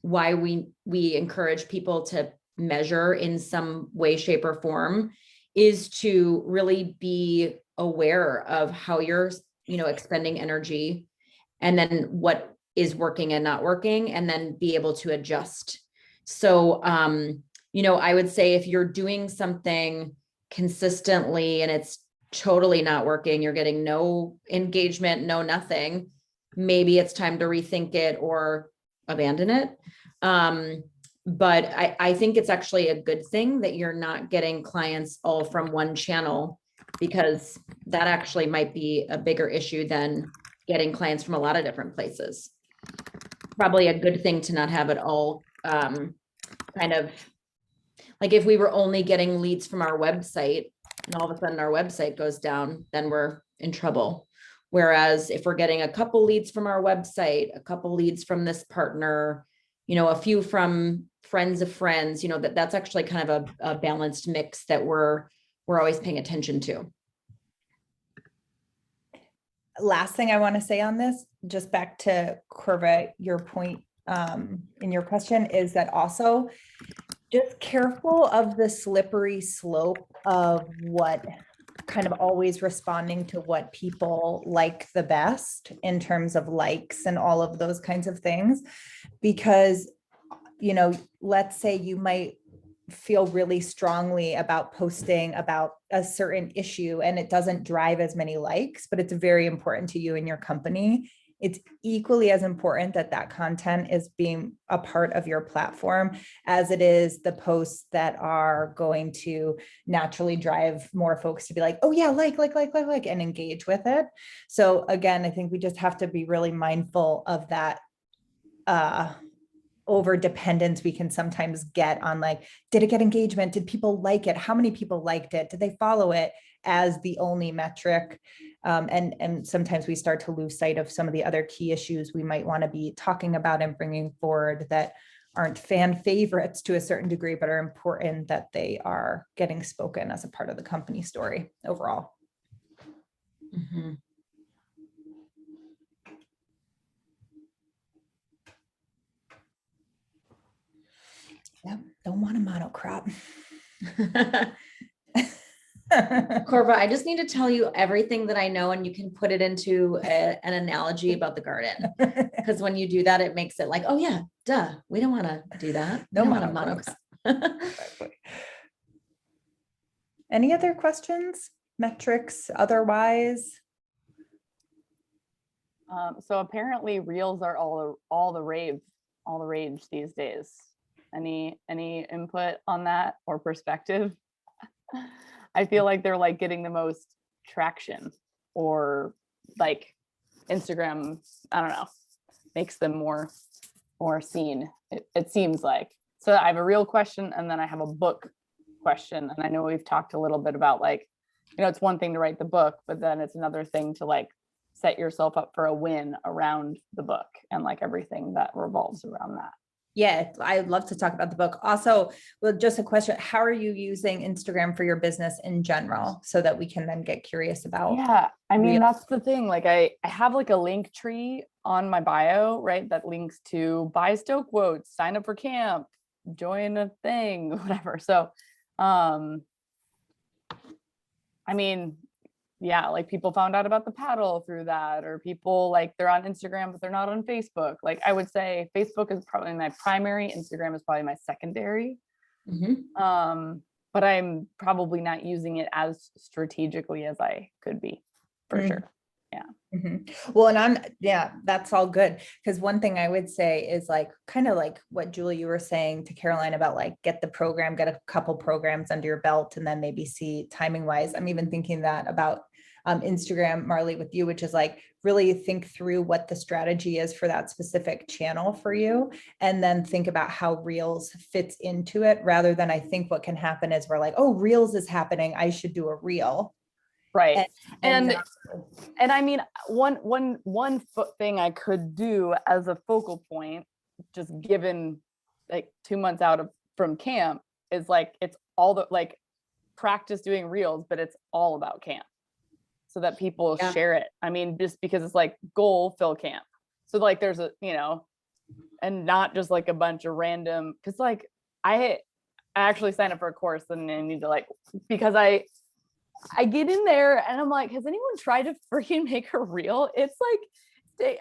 why we encourage people to measure in some way, shape, or form is to really be aware of how you're, expending energy, and then what is working and not working, and then be able to adjust. So, I would say if you're doing something consistently and it's totally not working, you're getting no engagement, no nothing, maybe it's time to rethink it or abandon it. But I think it's actually a good thing that you're not getting clients all from one channel, because that actually might be a bigger issue than getting clients from a lot of different places. Probably a good thing to not have it all kind of like, if we were only getting leads from our website and all of a sudden our website goes down, then we're in trouble. Whereas if we're getting a couple leads from our website, a couple leads from this partner, a few from friends of friends, that's actually kind of a balanced mix that we're always paying attention to. Last thing I want to say on this, just back to Corva, your point in your question, is that also just careful of the slippery slope of what kind of always responding to what people like the best in terms of likes and all of those kinds of things. Because, let's say you might feel really strongly about posting about a certain issue and it doesn't drive as many likes, but it's very important to you and your company. It's equally as important that that content is being a part of your platform as it is the posts that are going to naturally drive more folks to be like, oh yeah, like, and engage with it. So again, I think we just have to be really mindful of that over dependence we can sometimes get on, like, did it get engagement? Did people like it? How many people liked it? Did they follow it, as the only metric? And sometimes we start to lose sight of some of the other key issues we might want to be talking about and bringing forward that aren't fan favorites to a certain degree, but are important that they are getting spoken as a part of the company story overall. Mm-hmm. Yep, don't want a monocrop. Corva, I just need to tell you everything that I know, and you can put it into an analogy about the garden. Because when you do that, it makes it like, oh yeah, duh, we don't want to do that. No We don't want a monocrop. Any other questions, metrics, otherwise? So apparently reels are all the rage these days. Any input on that or perspective? I feel like they're like getting the most traction, or like Instagram, I don't know, makes them more seen. It seems like. So I have a real question and then I have a book question. And I know we've talked a little bit about, like, it's one thing to write the book, but then it's another thing to like set yourself up for a win around the book and like everything that revolves around that. Yeah, I'd love to talk about the book. Also, well, just a question, how are you using Instagram for your business in general, so that we can then get curious about? Yeah, I mean, that's the thing. Like I have like a link tree on my bio, right? That links to buy Stowe quotes, sign up for camp, join a thing, whatever. So, I mean, yeah, like people found out about the paddle through that, or people like they're on Instagram, but they're not on Facebook. Like I would say Facebook is probably my primary, Instagram is probably my secondary. Mm-hmm. But I'm probably not using it as strategically as I could be, for sure. Yeah. Mm-hmm. Well, and that's all good. Because one thing I would say is like, kind of like what Julie, you were saying to Caroline about like, get the program, get a couple programs under your belt, and then maybe see timing wise. I'm even thinking that about Instagram, Marley, with you, which is like really think through what the strategy is for that specific channel for you, and then think about how Reels fits into it, rather than, I think what can happen is we're like, oh, Reels is happening, I should do a Reel. Right. And I mean, one thing I could do as a focal point, just given like 2 months out from camp, is like, it's all the like practice doing Reels, but it's all about camp, so that people share it. I mean, just because it's like goal fill camp. So like there's a, and not just like a bunch of random, because like I actually signed up for a course and I need to like, because I get in there and I'm like, has anyone tried to freaking make a reel? It's like,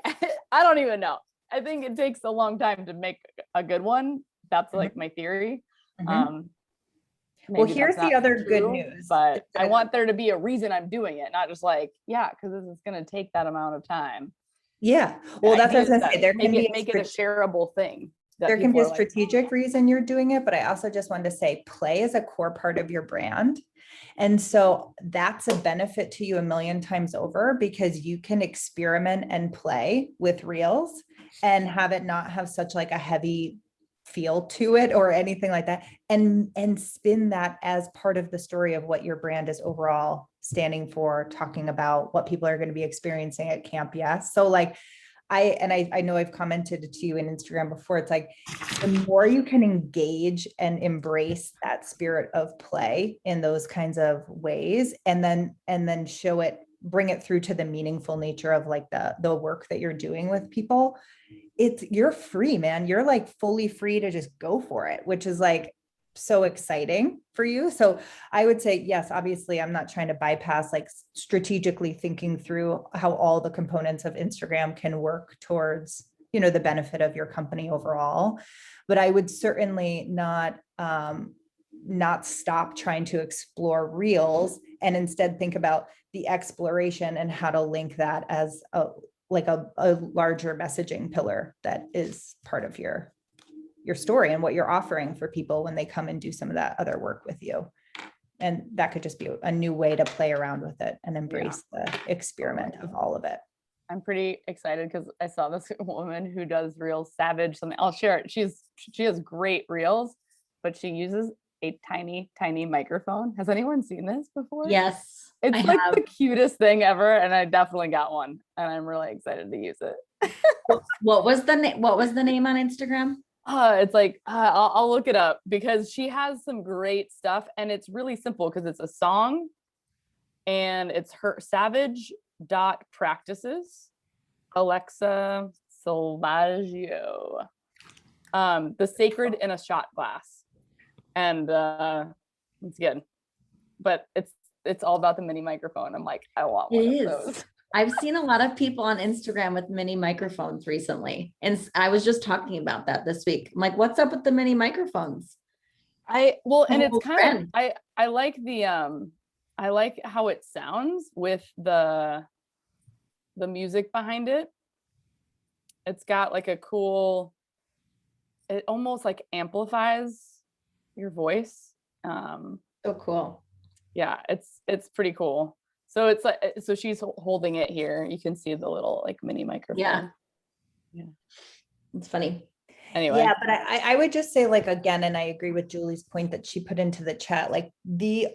I don't even know. I think it takes a long time to make a good one. That's like my theory. Well, Maybe here's that's the not other good true, news. but I want there to be a reason I'm doing it, not just like, yeah, because this is going to take that amount of time. Yeah. Well, that's what I was Ideas gonna say. that There can be make it a shareable thing. that there can be people a are like, strategic reason you're doing it, but I also just wanted to say play is a core part of your brand. And so that's a benefit to you a million times over because you can experiment and play with reels and have it not have such like a heavy feel to it or anything like that, and spin that as part of the story of what your brand is overall standing for, talking about what people are going to be experiencing at Camp Yes. So like I know I've commented to you in Instagram before, it's like the more you can engage and embrace that spirit of play in those kinds of ways, and then show it, bring it through to the meaningful nature of like the work that you're doing with people, you're free, man. You're like fully free to just go for it, which is like so exciting for you. So I would say, yes, obviously I'm not trying to bypass like strategically thinking through how all the components of Instagram can work towards, the benefit of your company overall. But I would certainly not stop trying to explore reels and instead think about the exploration and how to link that as a larger messaging pillar that is part of your story and what you're offering for people when they come and do some of that other work with you. And that could just be a new way to play around with it and embrace the experiment of all of it. I'm pretty excited because I saw this woman who does reels, Savage something. I'll share it. She has great reels, but she uses a tiny, tiny microphone. Has anyone seen this before? Yes. It's like the cutest thing ever. And I definitely got one and I'm really excited to use it. What was the name on Instagram? It's like, I'll look it up because she has some great stuff and it's really simple because it's a song and it's her savage.practices, Alexa Salvaggio, The Sacred in a Shot Glass. And it's good, but it's all about the mini microphone. I'm like, I want one of those. I've seen a lot of people on Instagram with mini microphones recently. And I was just talking about that this week. I'm like, what's up with the mini microphones? And it's kind of, I like I like how it sounds with the music behind it. It's got like a cool, it almost like amplifies your voice. So cool. Yeah, it's pretty cool. So it's like, so she's holding it here. You can see the little like mini microphone. Yeah. It's funny. Anyway. Yeah, but I would just say like, again, and I agree with Julie's point that she put into the chat, like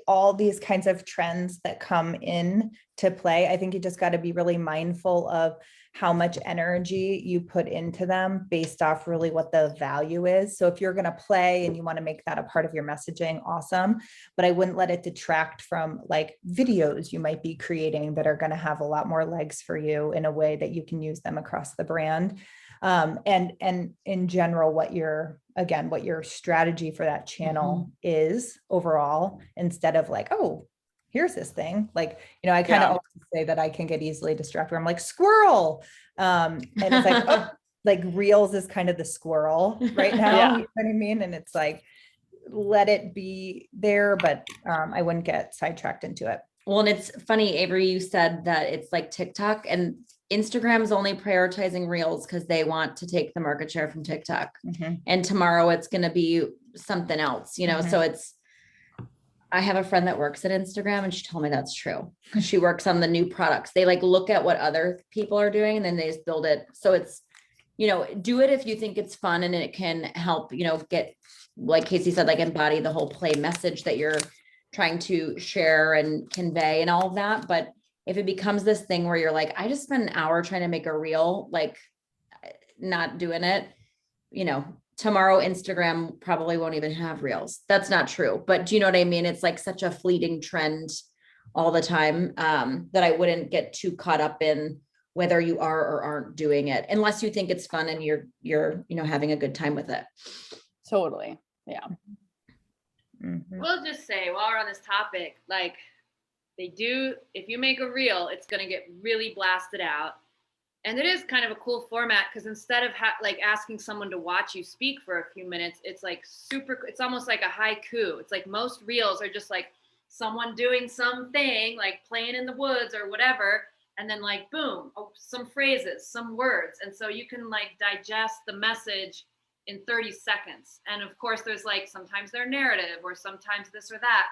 all these kinds of trends that come in to play. I think you just got to be really mindful of how much energy you put into them based off really what the value is. So if you're going to play and you want to make that a part of your messaging, awesome. But I wouldn't let it detract from like videos you might be creating that are going to have a lot more legs for you in a way that you can use them across the brand. And in general, what your strategy for that channel is overall, instead of like, oh, here's this thing. Like, I kind of also say that I can get easily distracted. I'm like squirrel. And it's like, oh, like reels is kind of the squirrel right now. You know what I mean? And it's like, let it be there, but I wouldn't get sidetracked into it. Well, and it's funny, Avery, you said that it's like TikTok, and Instagram's only prioritizing reels because they want to take the market share from TikTok. And tomorrow it's going to be something else, so I have a friend that works at Instagram and she told me that's true because she works on the new products. They like look at what other people are doing and then they just build it. So it's, do it if you think it's fun and it can help, get, like Casey said, like embody the whole play message that you're trying to share and convey and all of that. But if it becomes this thing where you're like, I just spent an hour trying to make a reel, like not doing it, tomorrow Instagram probably won't even have reels. That's not true. But do you know what I mean? It's like such a fleeting trend all the time that I wouldn't get too caught up in whether you are or aren't doing it, unless you think it's fun and you're, you know, having a good time with it. Totally. Yeah. We'll just say while we're on this topic, like if you make a reel, it's going to get really blasted out. And it is kind of a cool format because instead of like asking someone to watch you speak for a few minutes, it's like it's almost like a haiku. It's like most reels are just like someone doing something, like playing in the woods or whatever. And then like, boom, some phrases, some words. And so you can like digest the message in 30 seconds. And of course there's like, sometimes they're narrative or sometimes this or that.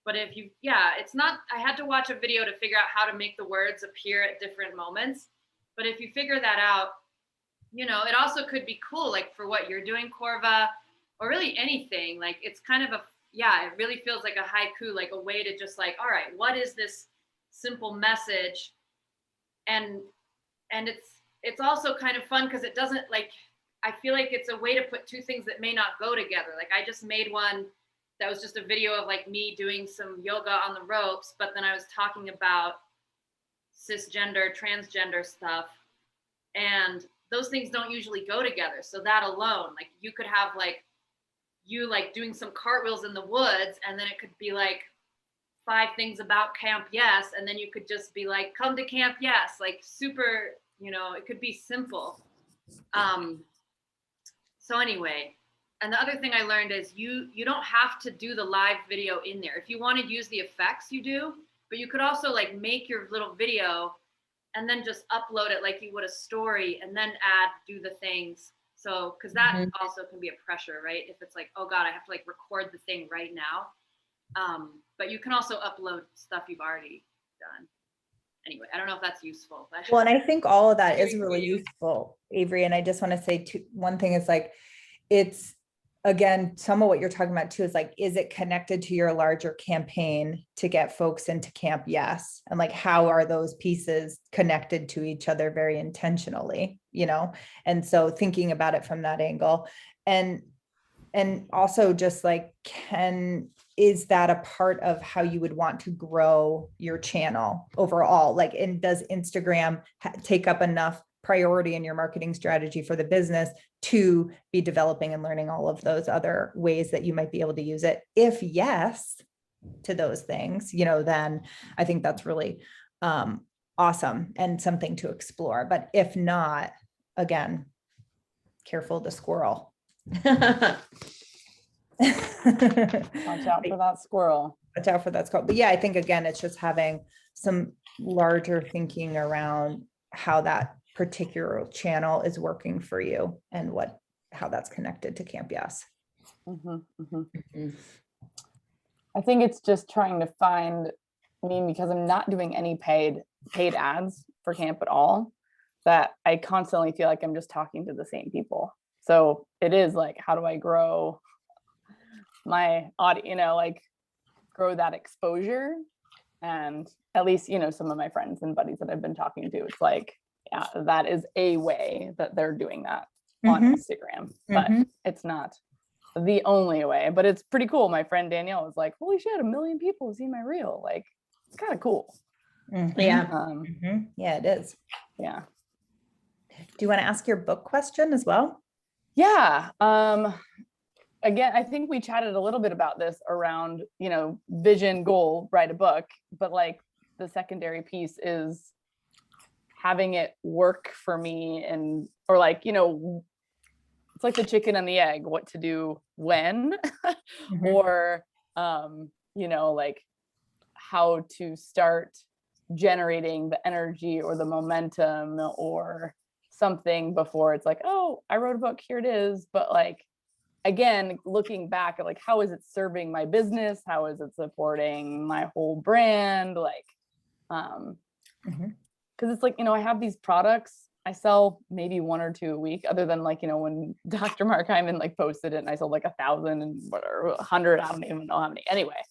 But if you, it's not, I had to watch a video to figure out how to make the words appear at different moments. But if you figure that out, you know, it also could be cool, like for what you're doing, Corva, or really anything. Like it's kind of it really feels like a haiku, like a way to just like, all right, what is this simple message? And it's also kind of fun because it doesn't like, I feel like it's a way to put two things that may not go together. Like I just made one that was just a video of like me doing some yoga on the ropes, but then I was talking about cisgender, transgender stuff. And those things don't usually go together. So that alone, like you could have like you like doing some cartwheels in the woods, and then it could be like 5 things about Camp Yes. And then you could just be like, come to Camp Yes, like super, you know, it could be simple. So anyway, and the other thing I learned is you don't have to do the live video in there. If you want to use the effects, you do, but you could also like make your little video and then just upload it like you would a story and then do the things. So, cause that also can be a pressure, right? If it's like, oh God, I have to like record the thing right now. But you can also upload stuff you've already done. Anyway, I don't know if that's useful. Well, and I think all of that is really useful, Avery. And I just want to say one thing is like, it's, again, some of what you're talking about too is like, is it connected to your larger campaign to get folks into Camp Yes? And like, how are those pieces connected to each other very intentionally, you know? And so thinking about it from that angle, and also just like, is that a part of how you would want to grow your channel overall? Like, and does Instagram take up enough priority in your marketing strategy for the business to be developing and learning all of those other ways that you might be able to use it? If yes to those things, you know, then I think that's really awesome and something to explore. But if not, again, careful the squirrel. Watch out for that squirrel. Watch out for that squirrel. But yeah, I think again, it's just having some larger thinking around how that particular channel is working for you and how that's connected to Camp Yes. I think it's just trying to find, because I'm not doing any paid ads for camp at all, that I constantly feel like I'm just talking to the same people. So it is like, how do I grow my audience, you know, like grow that exposure? And at least, you know, some of my friends and buddies that I've been talking to, it's like, yeah, that is a way that they're doing that on Instagram, but it's not the only way, but it's pretty cool. My friend Danielle was like, holy shit, 1 million people have seen my reel. Like, it's kind of cool. Yeah. Yeah, it is. Yeah. Do you want to ask your book question as well? Yeah. Again, I think we chatted a little bit about this around, you know, vision, goal, write a book, but like the secondary piece is having it work for me, and, or like, you know, it's like the chicken and the egg, what to do when, or, you know, like how to start generating the energy or the momentum or something before it's like, oh, I wrote a book, here it is. But like, again, looking back at like, how is it serving my business? How is it supporting my whole brand? Like, because it's like, you know, I have these products, I sell maybe 1 or 2 a week, other than like, you know, when Dr. Mark Hyman like posted it and I sold like 1,000 and whatever, 100, I don't even know how many. Anyway,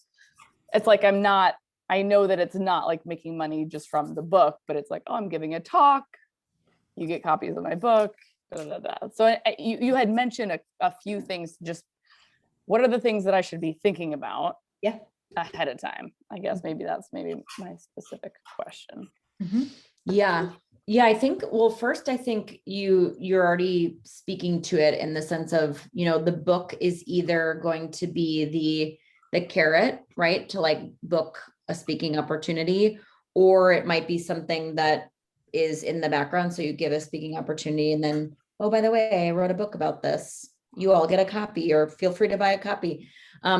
it's like, I know that it's not like making money just from the book, but it's like, oh, I'm giving a talk, you get copies of my book. So you had mentioned a few things, just what are the things that I should be thinking about ahead of time? I guess maybe that's my specific question. Yeah. Yeah, I think, well, first, I think you're already speaking to it in the sense of, the book is either going to be the carrot, right? To like book a speaking opportunity, or it might be something that is in the background. So you give a speaking opportunity and then, oh, by the way, I wrote a book about this. You all get a copy or feel free to buy a copy.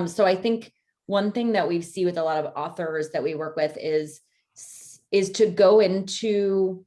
So I think one thing that we see with a lot of authors that we work with is to go into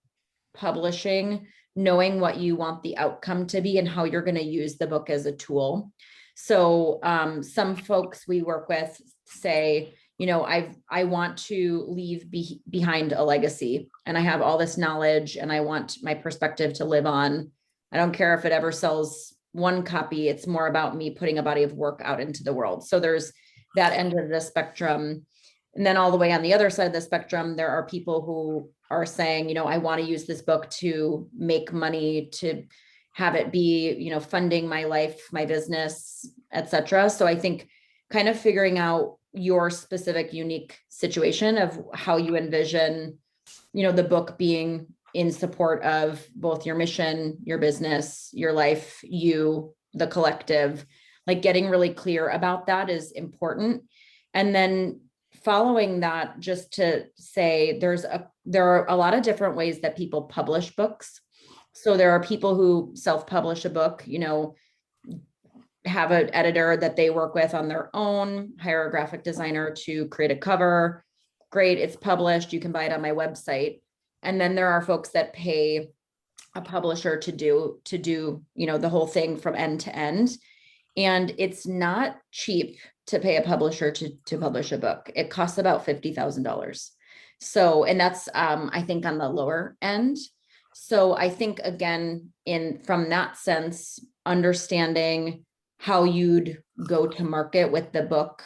publishing, knowing what you want the outcome to be and how you're going to use the book as a tool. So some folks we work with say, I want to leave behind a legacy, and I have all this knowledge and I want my perspective to live on. I don't care if it ever sells one copy. It's more about me putting a body of work out into the world. So there's that end of the spectrum. And then all the way on the other side of the spectrum, there are people who are saying, I want to use this book to make money, to have it be, funding my life, my business, etc. So I think kind of figuring out your specific unique situation of how you envision, the book being in support of both your mission, your business, your life, the collective, like getting really clear about that is important. And then following that, just to say there are a lot of different ways that people publish books. So there are people who self-publish a book, have an editor that they work with on their own, hire a graphic designer to create a cover. Great, it's published. You can buy it on my website. And then there are folks that pay a publisher to do, the whole thing from end to end. And it's not cheap to pay a publisher to publish a book. It costs about $50,000. So, and that's, I think, on the lower end. So I think, again, from that sense, understanding how you'd go to market with the book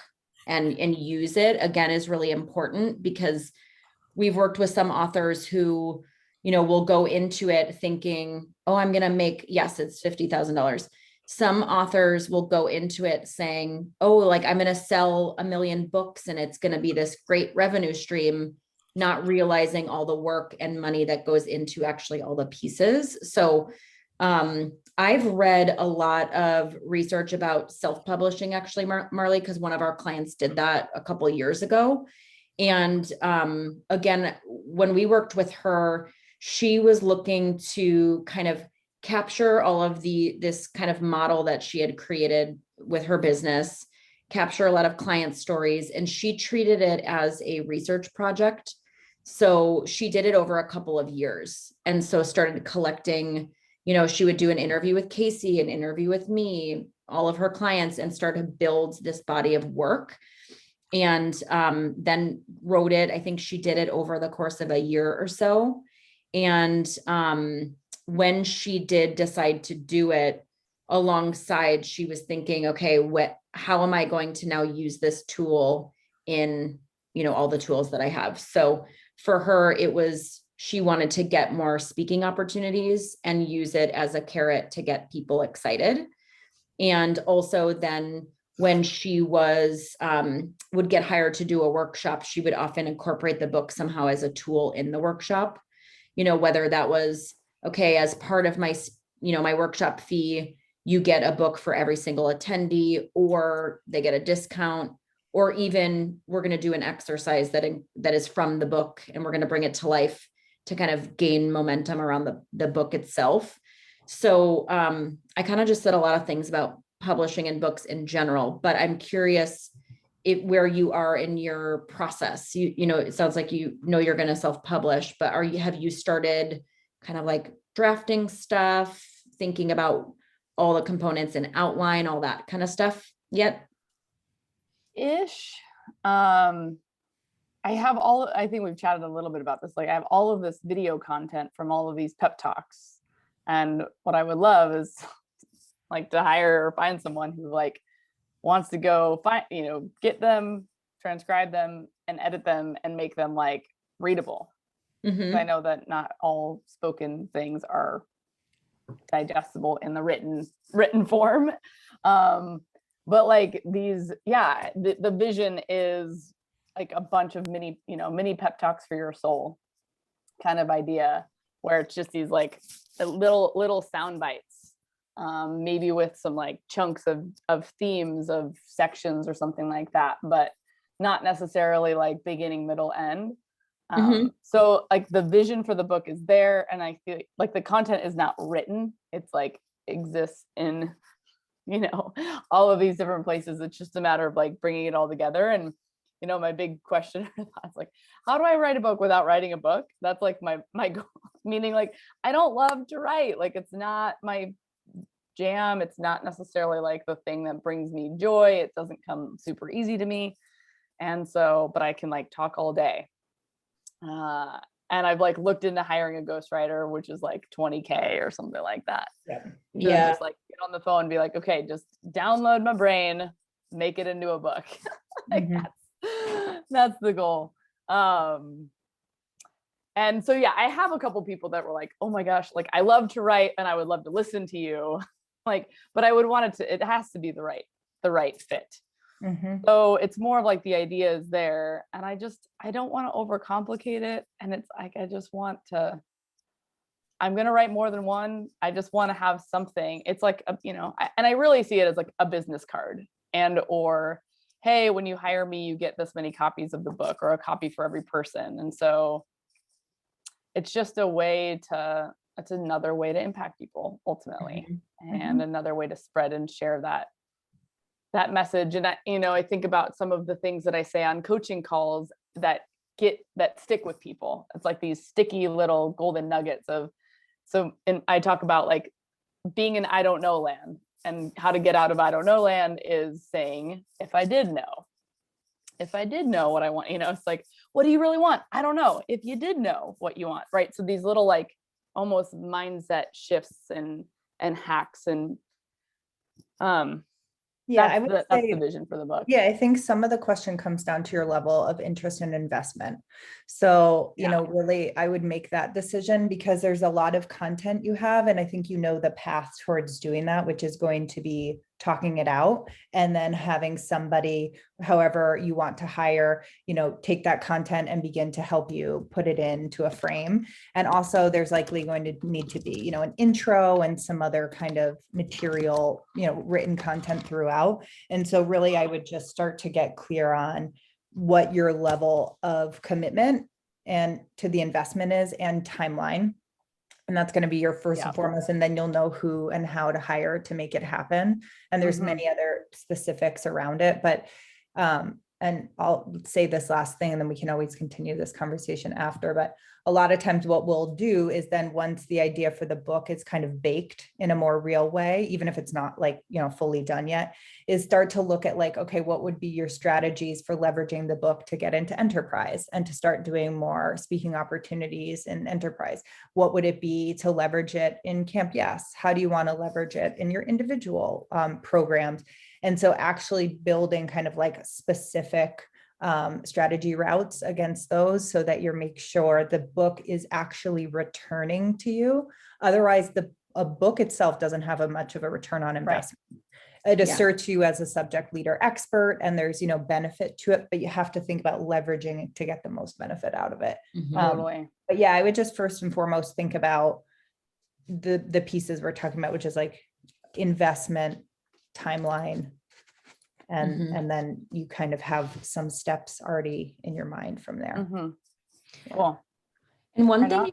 and use it, again, is really important, because we've worked with some authors who, will go into it thinking, oh, I'm going to make, yes, it's $50,000. Some authors will go into it saying, oh, like I'm going to sell 1 million books and it's going to be this great revenue stream, not realizing all the work and money that goes into actually all the pieces. So I've read a lot of research about self-publishing, actually, Marley, because one of our clients did that a couple of years ago. And again, when we worked with her, she was looking to kind of capture all of this kind of model that she had created with her business, capture a lot of client stories, and she treated it as a research project. So she did it over a couple of years. And so started collecting, she would do an interview with Casey, an interview with me, all of her clients, and start to build this body of work. And then wrote it. I think she did it over the course of a year or so. And when she did decide to do it, alongside, she was thinking, okay, how am I going to now use this tool in, all the tools that I have? So for her, she wanted to get more speaking opportunities and use it as a carrot to get people excited. And also then when she would get hired to do a workshop, she would often incorporate the book somehow as a tool in the workshop, whether that was, okay, as part of my, my workshop fee, you get a book for every single attendee, or they get a discount, or even we're going to do an exercise that is from the book and we're going to bring it to life to kind of gain momentum around the book itself. So I kind of just said a lot of things about publishing and books in general, but I'm curious where you are in your process. It sounds like you're going to self-publish, but have you started kind of like drafting stuff, thinking about all the components and outline, all that kind of stuff yet? Ish. I think we've chatted a little bit about this. Like I have all of this video content from all of these pep talks. And what I would love is like to hire or find someone who like wants to go find, get them, transcribe them and edit them and make them like readable. Mm-hmm. I know that not all spoken things are digestible in the written form. But like these, the vision is like a bunch of mini pep talks for your soul kind of idea. where it's just these like little sound bites, maybe with some like chunks of themes of sections or something like that, but not necessarily like beginning, middle, end. So like the vision for the book is there, and I feel like the content is not written. It's like exists in, you know, all of these different places. It's just a matter of like bringing it all together. And, you know, my big question is like, how do I write a book without writing a book? That's like my goal, meaning like, I don't love to write. Like, it's not my jam. It's not necessarily like the thing that brings me joy. It doesn't come super easy to me. And so, but I can like talk all day. And I've like looked into hiring a ghostwriter, which is like 20K or something like that. Yeah. Just like get on the phone and be like, okay, just download my brain, make it into a book. Like that's the goal. And so, yeah, I have a couple people that were like, oh my gosh, like I love to write and I would love to listen to you. Like, but I would want it has to be the right fit. So it's more of like the idea is there, and I don't want to overcomplicate it. And it's like, I'm going to write more than one. I just want to have something. It's like, and I really see it as like a business card, or, hey, when you hire me, you get this many copies of the book, or a copy for every person. And so it's just it's another way to impact people ultimately, and another way to spread and share that message. And I think about some of the things that I say on coaching calls that stick with people. It's like these sticky little golden nuggets and I talk about like being in I don't know land, and how to get out of I don't know land is saying, if I did know what I want, it's like, what do you really want? I don't know. If you did know what you want, right? So these little like almost mindset shifts and hacks and Yeah, that's the vision for the book. Yeah, I think some of the question comes down to your level of interest and investment. So, really, I would make that decision because there's a lot of content you have. And I think the path towards doing that, which is going to be talking it out and then having somebody, however you want to hire, take that content and begin to help you put it into a frame. And also there's likely going to need to be, an intro and some other kind of material, written content throughout. And so really I would just start to get clear on what your level of commitment and to the investment is and timeline. And that's going to be your first and foremost. And then you'll know who and how to hire to make it happen. And there's many other specifics around it, but, and I'll say this last thing, and then we can always continue this conversation after, but a lot of times what we'll do is then once the idea for the book is kind of baked in a more real way, even if it's not like, fully done yet, is start to look at like, okay, what would be your strategies for leveraging the book to get into enterprise and to start doing more speaking opportunities in enterprise? What would it be to leverage it in Camp Yes? How do you want to leverage it in your individual programs? And so actually building kind of like specific strategy routes against those so that you make sure the book is actually returning to you. Otherwise, a book itself doesn't have much of a return on investment. It asserts you as a subject leader expert, and there's, benefit to it, but you have to think about leveraging it to get the most benefit out of it. Totally. But yeah, I would just first and foremost think about the pieces we're talking about, which is like investment, timeline, and then you kind of have some steps already in your mind from there. Cool. And one thing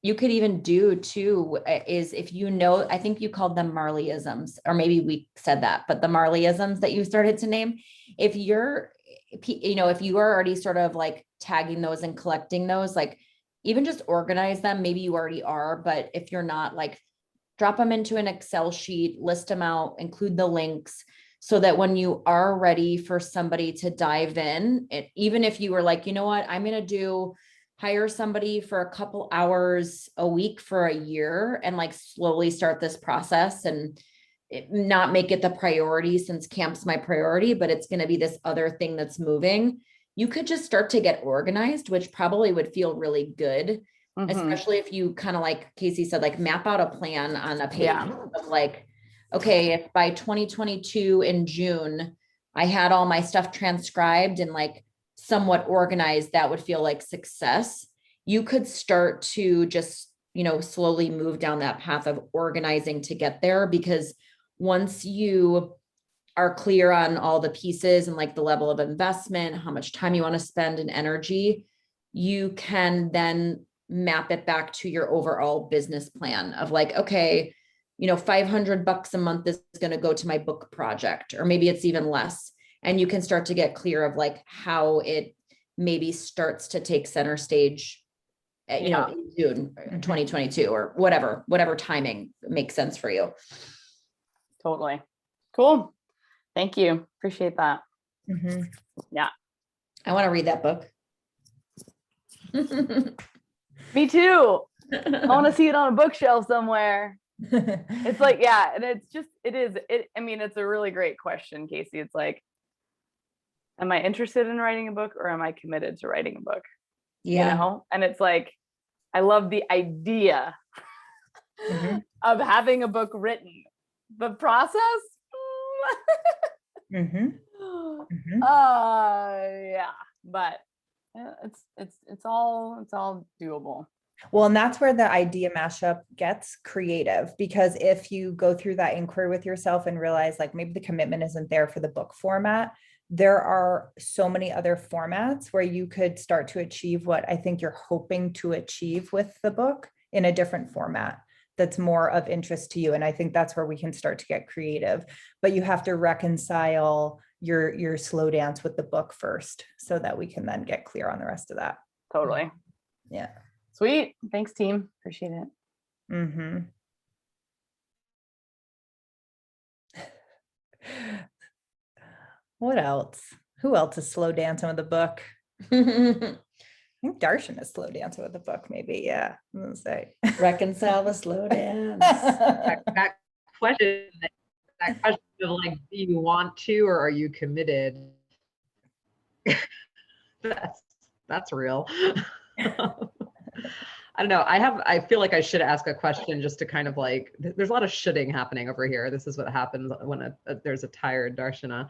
you could even do too is if I think you called them Marleyisms, or maybe we said that, but the Marleyisms that you started to name, if you are already sort of like tagging those and collecting those, like even just organize them. Maybe you already are, but if you're not, like drop them into an Excel sheet, list them out, include the links, so that when you are ready for somebody to dive in, even if you were like, you know what, I'm going to hire somebody for a couple hours a week for a year and like slowly start this process and not make it the priority, since camp's my priority, but it's going to be this other thing that's moving. You could just start to get organized, which probably would feel really good, especially if you kind of, like Casey said, like map out a plan on a page of like, okay, if by 2022 in June, I had all my stuff transcribed and like somewhat organized, that would feel like success. You could start to just slowly move down that path of organizing to get there, because once you are clear on all the pieces and like the level of investment, how much time you want to spend and energy, you can then map it back to your overall business plan of like, okay, $500 a month is going to go to my book project, or maybe it's even less. And you can start to get clear of like how it maybe starts to take center stage, in June 2022 or whatever timing makes sense for you. Totally. Cool. Thank you. Appreciate that. Yeah. I want to read that book. Me too. I want to see it on a bookshelf somewhere. It's like, yeah. And it's a really great question, Casey. It's like, am I interested in writing a book, or am I committed to writing a book? Yeah. And it's like, I love the idea of having a book written. The process, yeah, but it's all doable. Well, and that's where the idea mashup gets creative, because if you go through that inquiry with yourself and realize like maybe the commitment isn't there for the book format, there are so many other formats where you could start to achieve what I think you're hoping to achieve with the book in a different format that's more of interest to you. And I think that's where we can start to get creative, but you have to reconcile your slow dance with the book first so that we can then get clear on the rest of that. Totally. Yeah. Sweet. Thanks, team. Appreciate it. What else? Who else is slow dancing with the book? I think Darshan is slow dancing with the book, maybe. Yeah, I'm gonna say. Reconcile the slow dance. that question of like, do you want to, or are you committed? that's real. I don't know. I feel like I should ask a question just to kind of like, there's a lot of shoulding happening over here. This is what happens when there's a tired Darshana.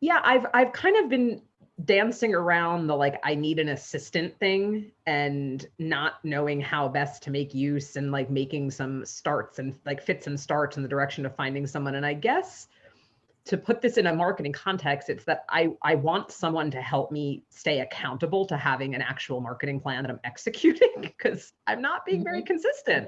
Yeah, I've kind of been dancing around the like I need an assistant thing and not knowing how best to make use, and like making some starts and like fits and starts in the direction of finding someone. And I guess to put this in a marketing context, it's that I want someone to help me stay accountable to having an actual marketing plan that I'm executing, because I'm not being very consistent.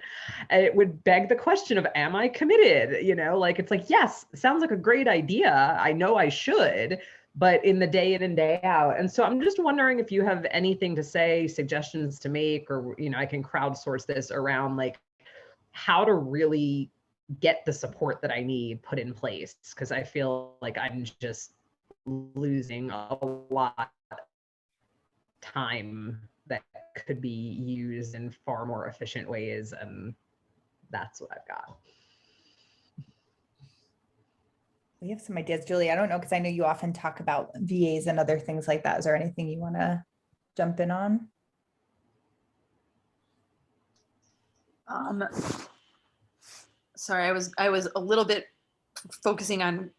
And it would beg the question of, am I committed? Like, it's like, yes, sounds like a great idea. I know I should, but in the day in and day out. And so I'm just wondering if you have anything to say, suggestions to make, or, I can crowdsource this around like how to really get the support that I need put in place, because I feel like I'm just losing a lot of time that could be used in far more efficient ways, and that's what I've got. We have some ideas, Julie. I don't know, because I know you often talk about VAs and other things like that. Is there anything you want to jump in on? Sorry, I was a little bit focusing on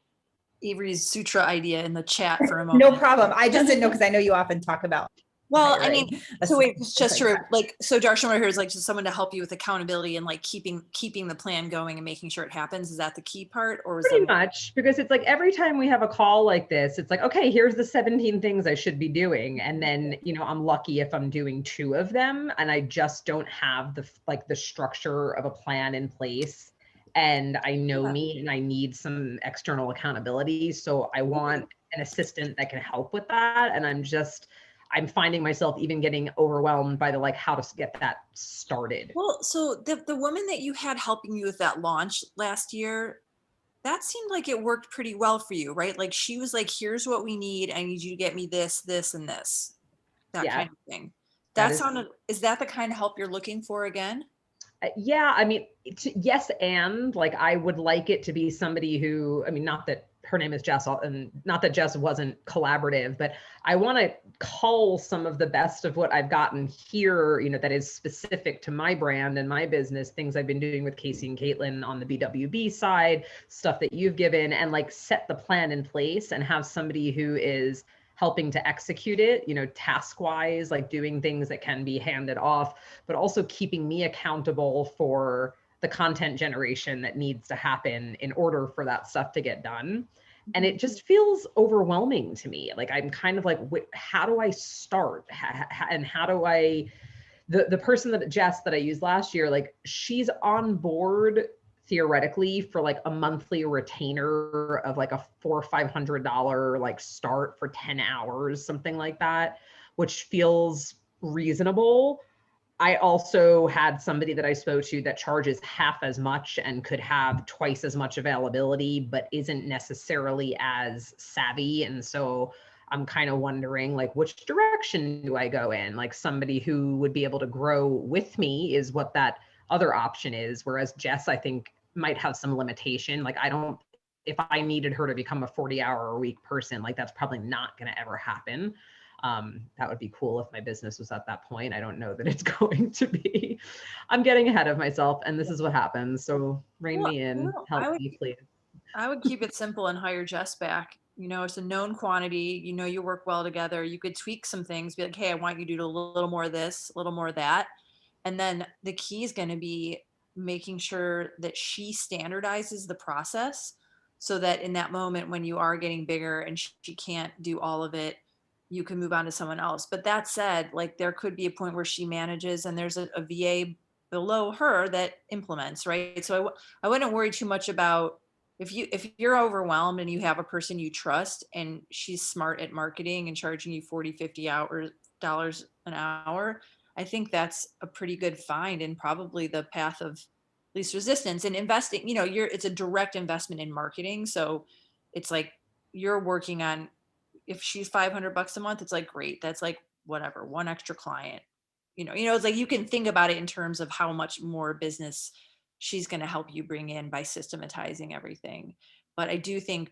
Avery's sutra idea in the chat for a moment. No problem. I just didn't know, because I know you often talk about. Well, I mean, so wait, just to like, so Darshan, what I heard is like just someone to help you with accountability and like keeping the plan going and making sure it happens. Is that the key part, or pretty much? Because it's like every time we have a call like this, it's like, okay, here's the 17 things I should be doing, and then I'm lucky if I'm doing 2 of them, and I just don't have the structure of a plan in place. And I know me, and I need some external accountability. So I want an assistant that can help with that. And I'm finding myself even getting overwhelmed by the like how to get that started. Well, so the woman that you had helping you with that launch last year, that seemed like it worked pretty well for you, right? Like she was like, here's what we need. I need you to get me this, this, and this, that kind of thing. Is that the kind of help you're looking for again? Yeah, I mean, yes, and like I would like it to be somebody who, I mean, not that her name is Jess, and not that Jess wasn't collaborative, but I want to cull some of the best of what I've gotten here, that is specific to my brand and my business, things I've been doing with Casey and Caitlin on the BWB side, stuff that you've given, and like set the plan in place and have somebody who is helping to execute it, you know, task wise, like doing things that can be handed off, but also keeping me accountable for the content generation that needs to happen in order for that stuff to get done. And it just feels overwhelming to me. Like, I'm kind of like, how do I start? And how do I, the person that Jess that I used last year, like, she's on board theoretically for like a monthly retainer of like a $400 or $500 like start for 10 hours, something like that, which feels reasonable. I also had somebody that I spoke to that charges half as much and could have twice as much availability, but isn't necessarily as savvy. And so I'm kind of wondering, like, which direction do I go in? Like, somebody who would be able to grow with me is what that other option is. Whereas Jess, I think, might have some limitation. Like, if I needed her to become a 40-hour-a-week person, like, that's probably not going to ever happen. That would be cool if my business was at that point. I don't know that it's going to be. I'm getting ahead of myself, and this is what happens. So rein me in, help me, please. I would keep it simple and hire Jess back. You know, it's a known quantity. You know, you work well together. You could tweak some things, be like, hey, I want you to do a little more of this, a little more of that. And then the key is going to be making sure that she standardizes the process so that in that moment when you are getting bigger and she can't do all of it, you can move on to someone else. But that said, like, there could be a point where she manages and there's a VA below her that implements, right? So I wouldn't worry too much about if you're overwhelmed and you have a person you trust and she's smart at marketing and charging you $40, $50 an hour. I think that's a pretty good find and probably the path of least resistance. And investing, you know, it's a direct investment in marketing. So it's like you're working on, if she's $500 a month, it's like, great. That's like, whatever, one extra client, you know, it's like, you can think about it in terms of how much more business she's going to help you bring in by systematizing everything. But I do think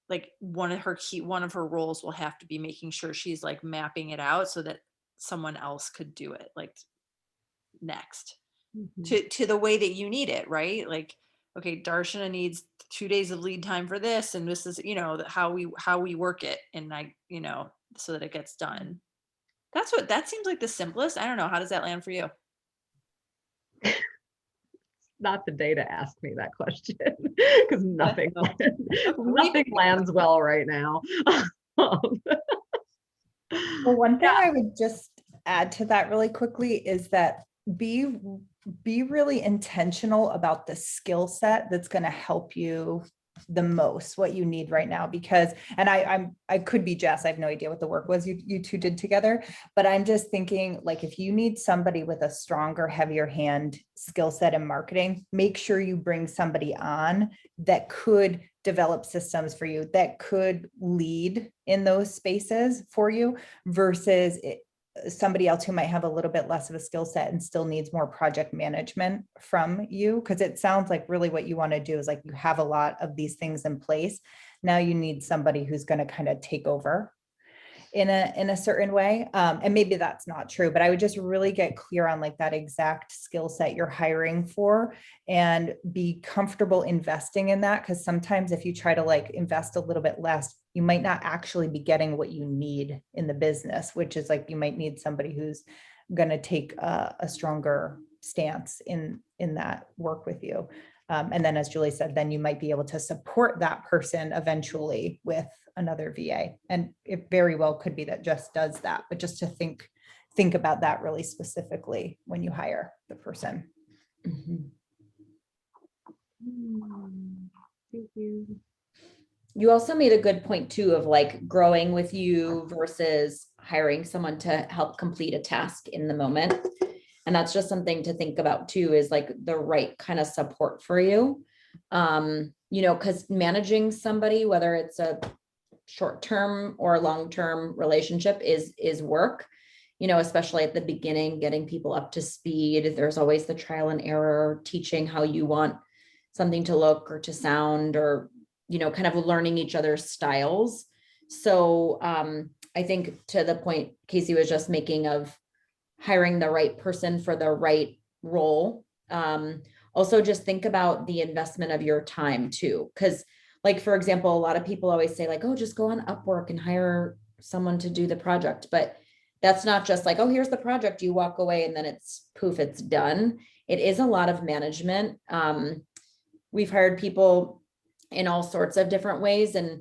like one of her roles will have to be making sure she's like mapping it out so that someone else could do it like next to the way that you need it, right? Like, okay, Darshana needs 2 days of lead time for this, and this is, you know, how we work it, and I, you know, so that it gets done. That seems like the simplest. I don't know. How does that land for you? Not the day to ask me that question because nothing lands well right now. Well, one thing I would just add to that really quickly is that be really intentional about the skill set that's going to help you the most, what you need right now. Because, and I could be Jess, I have no idea what the work was you two did together, but I'm just thinking, like, if you need somebody with a stronger, heavier hand skill set in marketing, make sure you bring somebody on that could develop systems for you, that could lead in those spaces for you, versus somebody else who might have a little bit less of a skill set and still needs more project management from you. Because it sounds like really what you want to do is, like, you have a lot of these things in place. Now you need somebody who's going to kind of take over in a certain way. And maybe that's not true, but I would just really get clear on like that exact skill set you're hiring for and be comfortable investing in that. Because sometimes if you try to like invest a little bit less, you might not actually be getting what you need in the business, which is like, you might need somebody who's going to take a stronger stance in that work with you. And then, as Julie said, then you might be able to support that person eventually with another VA. And it very well could be that just does that, but just to think about that really specifically when you hire the person. Mm-hmm. Thank you. You also made a good point too of like growing with you versus hiring someone to help complete a task in the moment. And that's just something to think about too, is like the right kind of support for you. You know, because managing somebody, whether it's a short-term or long-term relationship, is work, you know, especially at the beginning, getting people up to speed. There's always the trial and error, teaching how you want something to look or to sound, or, you know, kind of learning each other's styles. So I think to the point Casey was just making of hiring the right person for the right role. Also just think about the investment of your time too. Because like, for example, a lot of people always say like, oh, just go on Upwork and hire someone to do the project, but that's not just like, oh, here's the project, you walk away and then it's poof, it's done. It is a lot of management. We've hired people in all sorts of different ways. And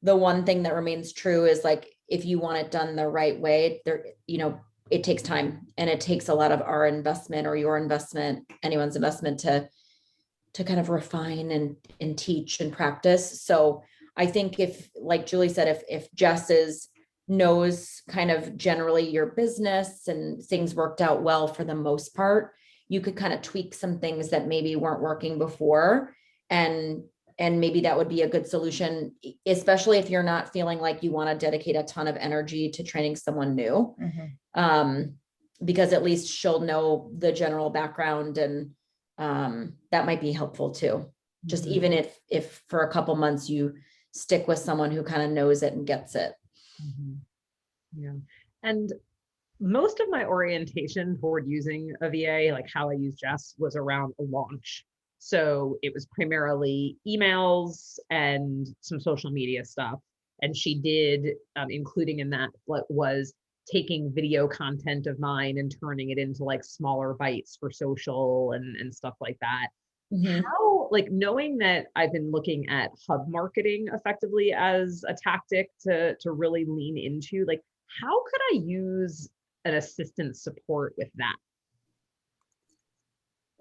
the one thing that remains true is like, if you want it done the right way, there, you know, it takes time and it takes a lot of our investment or your investment, anyone's investment to kind of refine and teach and practice. So I think if, like Julie said, if Jess knows kind of generally your business and things worked out well for the most part, you could kind of tweak some things that maybe weren't working before. And maybe that would be a good solution, especially if you're not feeling like you want to dedicate a ton of energy to training someone new. Because at least she'll know the general background, and that might be helpful too. Just even if for a couple months you stick with someone who kind of knows it and gets it. Yeah. And most of my orientation toward using a VA, like how I use Jess, was around a launch. So it was primarily emails and some social media stuff. And she did, including in that, what was taking video content of mine and turning it into like smaller bites for social and stuff like that. How, like, knowing that I've been looking at hub marketing effectively as a tactic to really lean into, like, how could I use an assistant support with that?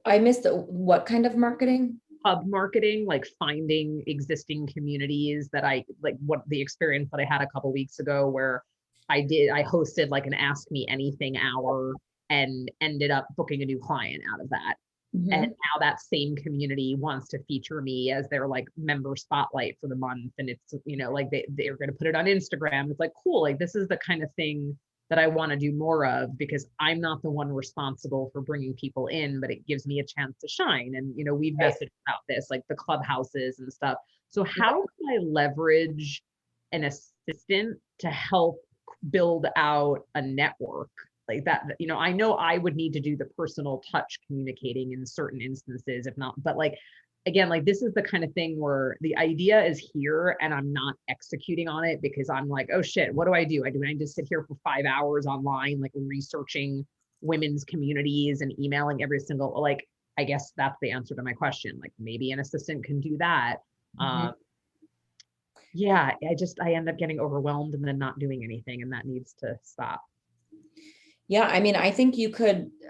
I missed what kind of marketing? Hub marketing, like finding existing communities that I like, what the experience that I had a couple weeks ago where I hosted like an Ask Me Anything hour and ended up booking a new client out of that. And now that same community wants to feature me as their like member spotlight for the month. And it's, you know, like they're going to put it on Instagram. It's like, cool. Like, this is the kind of thing that I want to do more of, because I'm not the one responsible for bringing people in, but it gives me a chance to shine. And, you know, we've messaged about this, like the clubhouses and stuff. So how can I leverage an assistant to help build out a network like that? You know I would need to do the personal touch communicating in certain instances, if not, but like, again, like this is the kind of thing where the idea is here and I'm not executing on it because I'm like, oh shit, what do? I just sit here for 5 hours online, like researching women's communities and emailing every single, like, I guess that's the answer to my question. Like, maybe an assistant can do that. Yeah, I end up getting overwhelmed and then not doing anything, and that needs to stop. Yeah, I mean, I think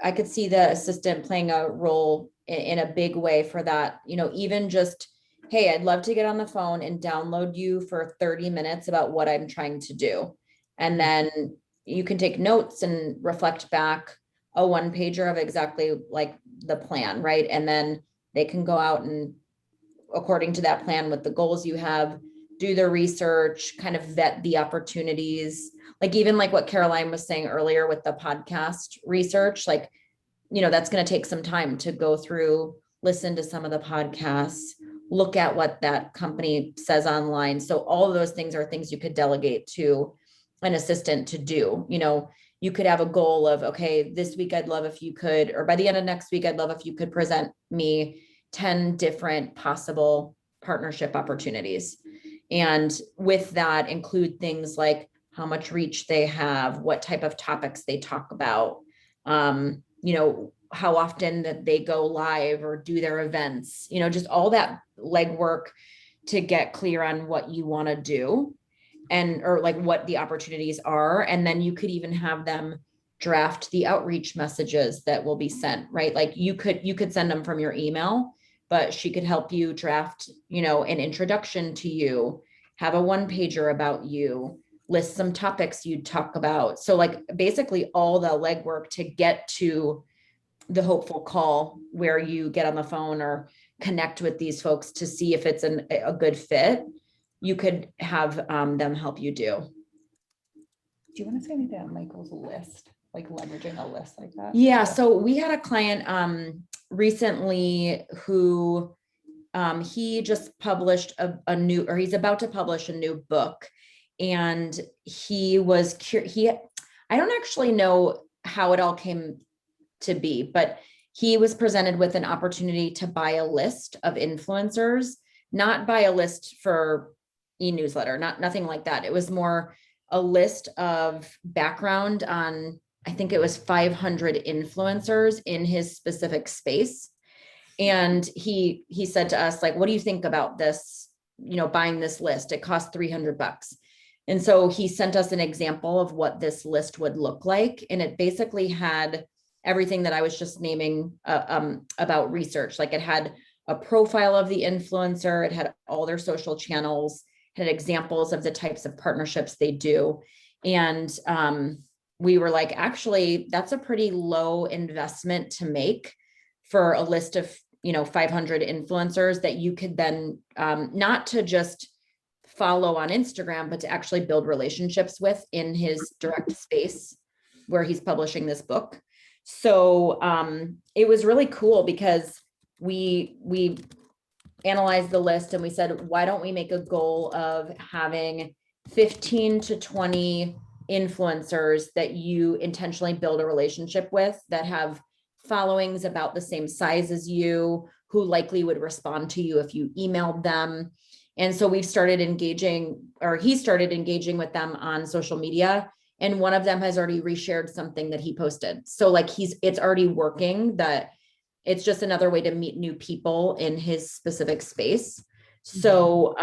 I could see the assistant playing a role in a big way for that. You know, even just, hey, I'd love to get on the phone and download you for 30 minutes about what I'm trying to do. And then you can take notes and reflect back a one pager of exactly like the plan, right? And then they can go out and, according to that plan with the goals you have, do the research, kind of vet the opportunities. Like even like what Caroline was saying earlier with the podcast research, like, you know, that's going to take some time to go through, listen to some of the podcasts, look at what that company says online. So all of those things are things you could delegate to an assistant to do. You know, you could have a goal of, okay, this week I'd love if you could, or by the end of next week, I'd love if you could present me 10 different possible partnership opportunities. And with that include things like how much reach they have, what type of topics they talk about, you know, how often that they go live or do their events, you know, just all that legwork to get clear on what you want to do or like what the opportunities are. And then you could even have them draft the outreach messages that will be sent, right? Like you could send them from your email, but she could help you draft, you know, an introduction to you, have a one pager about you, list some topics you'd talk about. So like basically all the legwork to get to the hopeful call where you get on the phone or connect with these folks to see if it's a good fit, you could have them help you do. Do you want to say anything on Michael's list, like leveraging a list like that? Yeah. So we had a client recently who he just published he's about to publish a new book. And he was I don't actually know how it all came to be, but he was presented with an opportunity to buy a list of influencers, not buy a list for e-newsletter, nothing like that. It was more a list of background on, I think it was 500 influencers in his specific space. And he said to us, like, what do you think about this, buying this list? It costs $300. And so he sent us an example of what this list would look like. And it basically had everything that I was just naming about research. Like, it had a profile of the influencer, it had all their social channels, had examples of the types of partnerships they do. And we were like, actually, that's a pretty low investment to make for a list of 500 influencers that you could then not to just follow on Instagram, but to actually build relationships with in his direct space where he's publishing this book. So it was really cool because we analyzed the list and we said, why don't we make a goal of having 15 to 20 influencers that you intentionally build a relationship with, that have followings about the same size as you, who likely would respond to you if you emailed them. And so we've started engaging, or he started engaging with them on social media. And one of them has already reshared something that he posted. So like it's already working, that it's just another way to meet new people in his specific space. So,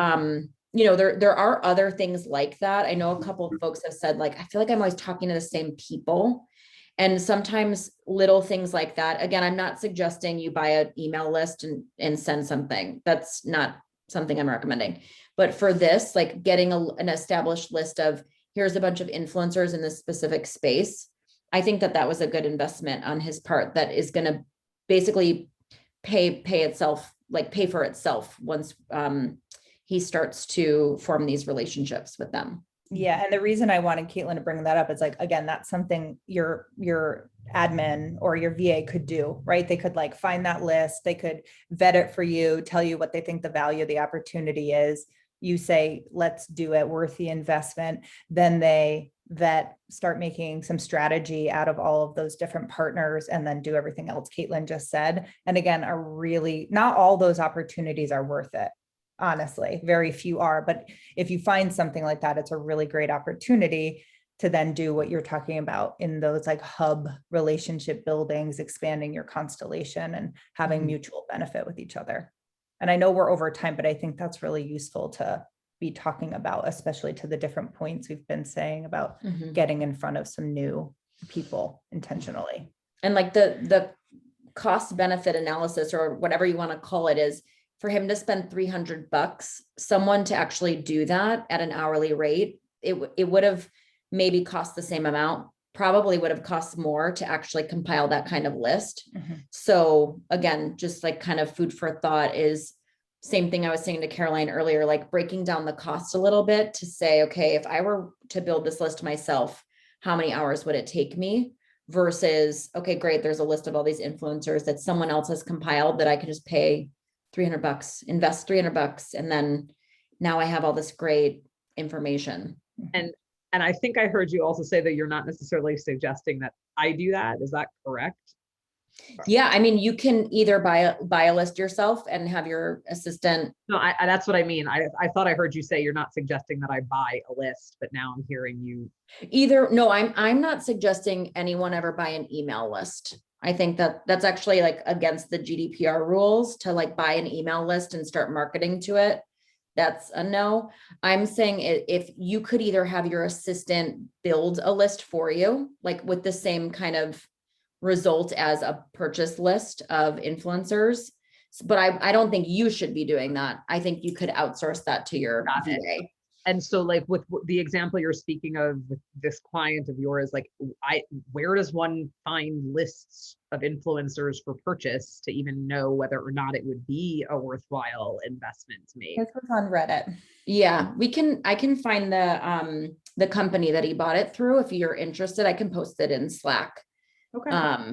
there are other things like that. I know a couple of folks have said, like, I feel like I'm always talking to the same people. And sometimes little things like that. Again, I'm not suggesting you buy an email list and send something. That's not something I'm recommending. But for this, like getting an established list of, here's a bunch of influencers in this specific space, I think that was a good investment on his part that is going to basically pay for itself once he starts to form these relationships with them. Yeah. And the reason I wanted Caitlin to bring that up is, like, again, that's something your admin or your VA could do, right? They could like find that list, they could vet it for you, tell you what they think the value of the opportunity is. You say, let's do it, worth the investment. Then they start making some strategy out of all of those different partners, and then do everything else Caitlin just said. And again, not all those opportunities are worth it. Honestly, very few are, but if you find something like that, it's a really great opportunity to then do what you're talking about in those like hub relationship buildings, expanding your constellation and having mutual benefit with each other. And I know we're over time, but I think that's really useful to be talking about, especially to the different points we've been saying about getting in front of some new people intentionally. And like the cost benefit analysis, or whatever you want to call it, is for him to spend $300, someone to actually do that at an hourly rate, it would have maybe cost the same amount, probably would have cost more to actually compile that kind of list. So again, just like kind of food for thought is same thing I was saying to Caroline earlier, like breaking down the cost a little bit to say, okay, if I were to build this list myself, how many hours would it take me? Versus, okay, great, there's a list of all these influencers that someone else has compiled that I could just pay $300, invest $300, and then now I have all this great information. And I think I heard you also say that you're not necessarily suggesting that I do that. Is that correct? Yeah, I mean, you can either buy a list yourself and have your assistant. No, that's what I mean. I thought I heard you say you're not suggesting that I buy a list, but now I'm hearing you. No, I'm not suggesting anyone ever buy an email list. I think that's actually like against the GDPR rules to like buy an email list and start marketing to it. That's a no. I'm saying if you could either have your assistant build a list for you, like with the same kind of result as a purchase list of influencers, but I don't think you should be doing that. I think you could outsource that to your VA. And so like with the example you're speaking of, this client of yours, like where does one find lists of influencers for purchase to even know whether or not it would be a worthwhile investment to me? This was on Reddit. Yeah, I can find the company that he bought it through. If you're interested, I can post it in Slack. Okay.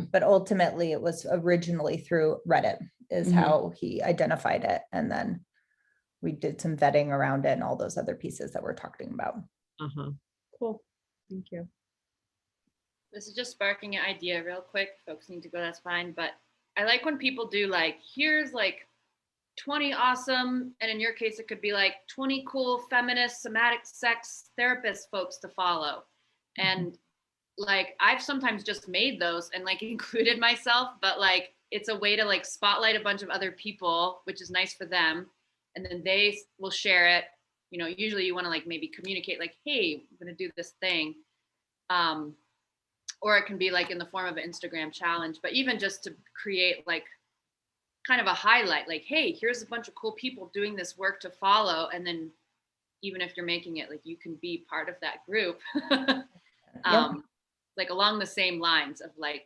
But ultimately it was originally through Reddit is how he identified it. And then we did some vetting around it and all those other pieces that we're talking about. Cool. Thank you. This is just sparking an idea real quick. Folks need to go, that's fine. But I like when people do like, here's like 20 awesome, and in your case, it could be like 20 cool feminist somatic sex therapist folks to follow. And like, I've sometimes just made those and like included myself, but like, it's a way to like spotlight a bunch of other people, which is nice for them. And then they will share it. You know, usually you want to like maybe communicate like, hey, I'm going to do this thing. Or it can be like in the form of an Instagram challenge, but even just to create like kind of a highlight, like, hey, here's a bunch of cool people doing this work to follow. And then even if you're making it, like you can be part of that group. Like along the same lines of like,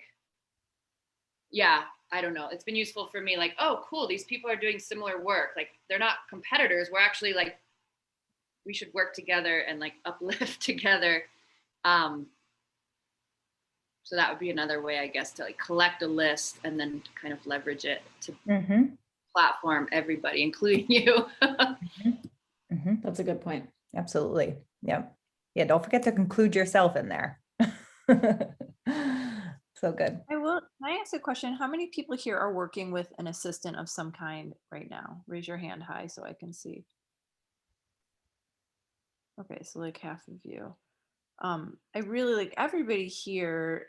yeah, I don't know. It's been useful for me. Like, oh, cool. These people are doing similar work. Like they're not competitors. We're actually like, we should work together and like uplift together. So that would be another way, I guess, to like collect a list and then kind of leverage it to platform everybody, including you. That's a good point. Absolutely. Yeah. Yeah. Don't forget to include yourself in there. So good. Can I ask a question? How many people here are working with an assistant of some kind right now? Raise your hand high so I can see. Okay, so like half of you. I really like everybody here,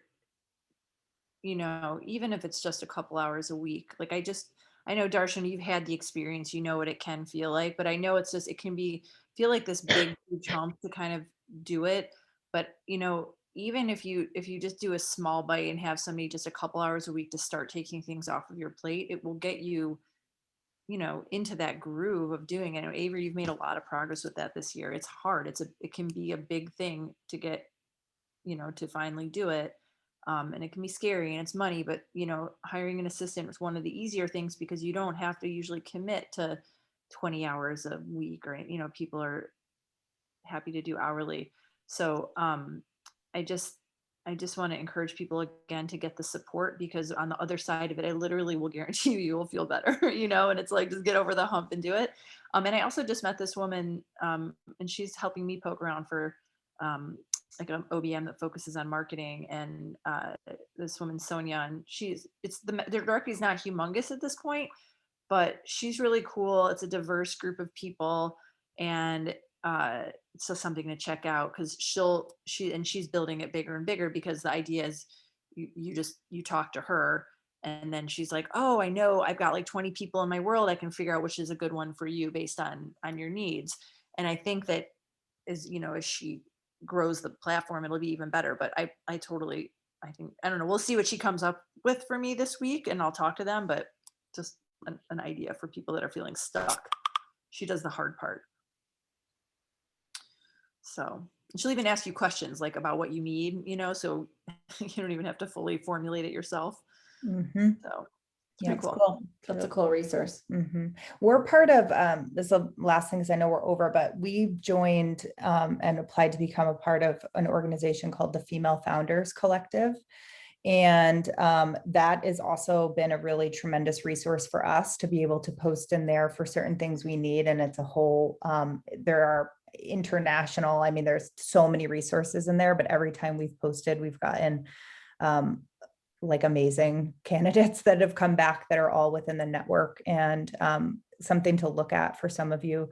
you know, even if it's just a couple hours a week. Like I know Darshan, you've had the experience, you know what it can feel like, but I know it's just, it can feel like this big huge hump to kind of do it. But you know, even if you just do a small bite and have somebody just a couple hours a week to start taking things off of your plate, it will get you, you know, into that groove of doing it. And Avery, you've made a lot of progress with that this year. It's hard. It can be a big thing to get, you know, to finally do it. And it can be scary and it's money, but you know, hiring an assistant is one of the easier things because you don't have to usually commit to 20 hours a week, or, you know, people are happy to do hourly. So, I just want to encourage people again to get the support, because on the other side of it, I literally will guarantee you will feel better, you know, and it's like, just get over the hump and do it. And I also just met this woman, and she's helping me poke around for like an OBM that focuses on marketing. And this woman, Sonia, and the directory is not humongous at this point, but she's really cool. It's a diverse group of people. And so something to check out, because she's building it bigger and bigger, because the idea is you talk to her and then she's like, oh, I know I've got like 20 people in my world. I can figure out which is a good one for you based on your needs. And I think that as she grows the platform, it'll be even better. But I don't know. We'll see what she comes up with for me this week and I'll talk to them, but just an idea for people that are feeling stuck. She does the hard part. So she'll even ask you questions like about what you need, so you don't even have to fully formulate it yourself. So yeah, it's cool. That's a cool resource. We're part of, this is the last thing, because I know we're over, but we've joined and applied to become a part of an organization called the Female Founders Collective. And that has also been a really tremendous resource for us to be able to post in there for certain things we need. And it's a whole, there are international, there's so many resources in there, but every time we've posted, we've gotten like amazing candidates that have come back that are all within the network, and something to look at for some of you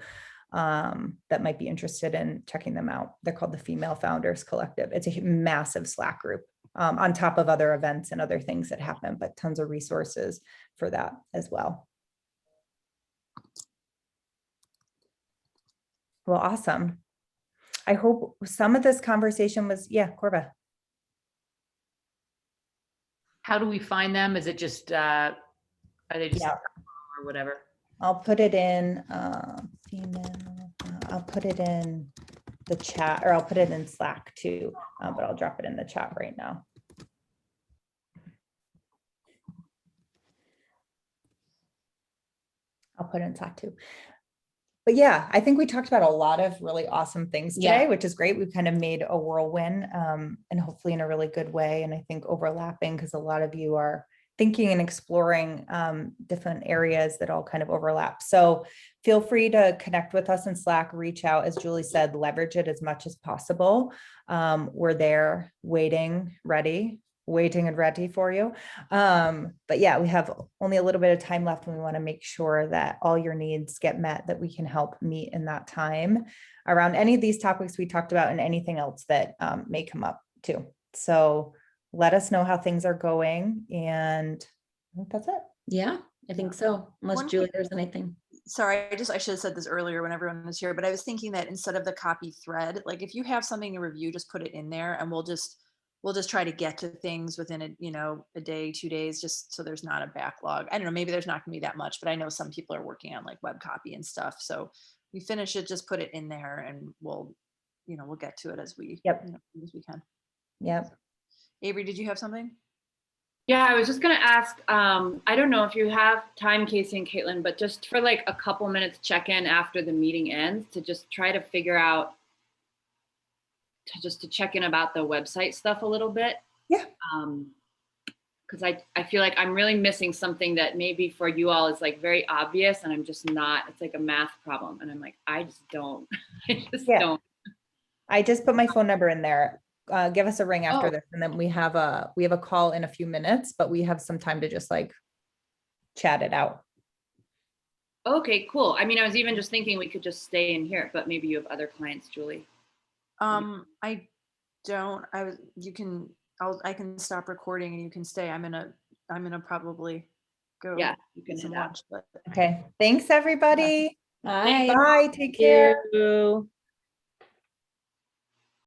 that might be interested in checking them out. They're called the Female Founders Collective. It's a massive Slack group on top of other events and other things that happen, but tons of resources for that as well. Well, awesome. I hope some of this conversation was, Corba. How do we find them? Is it just, are they just or whatever? I'll put it in, I'll put it in the chat, or I'll put it in Slack too, but I'll drop it in the chat right now. I'll put it in Slack too. But yeah, I think we talked about a lot of really awesome things today, which is great. We've kind of made a whirlwind and hopefully in a really good way. And I think overlapping, because a lot of you are thinking and exploring different areas that all kind of overlap. So feel free to connect with us in Slack, reach out, as Julie said, leverage it as much as possible. We're there waiting, ready waiting and ready for you. But yeah, we have only a little bit of time left and we want to make sure that all your needs get met, that we can help meet in that time around any of these topics we talked about and anything else that may come up too. So let us know how things are going, and I think that's it. Yeah, I think so. Unless One Julie, thing- there's anything. Sorry, I should have said this earlier when everyone was here, but I was thinking that instead of the copy thread, like if you have something to review, just put it in there and we'll just try to get to things within a day, 2 days, just so there's not a backlog. I don't know, maybe there's not gonna be that much, but I know some people are working on like web copy and stuff. So we finish it, just put it in there and we'll get to it as we as we can. Yep. Avery, did you have something? Yeah, I was just gonna ask, I don't know if you have time, Casey and Caitlin, but just for like a couple minutes check-in after the meeting ends to just try to figure out, to check in about the website stuff a little bit. Yeah. Because I feel like I'm really missing something that maybe for you all is like very obvious and I'm just not, it's like a math problem. And I'm like, I just don't, don't. I just put my phone number in there. Give us a ring after Oh. this, and then we have a call in a few minutes, but we have some time to just like chat it out. Okay, cool. I mean, I was even just thinking we could just stay in here, but maybe you have other clients, Julie. I don't. I can stop recording and you can stay. I'm gonna probably go. Yeah, you can get some head out. lunch, but Okay. Thanks, everybody. Bye. Bye. Take care. You.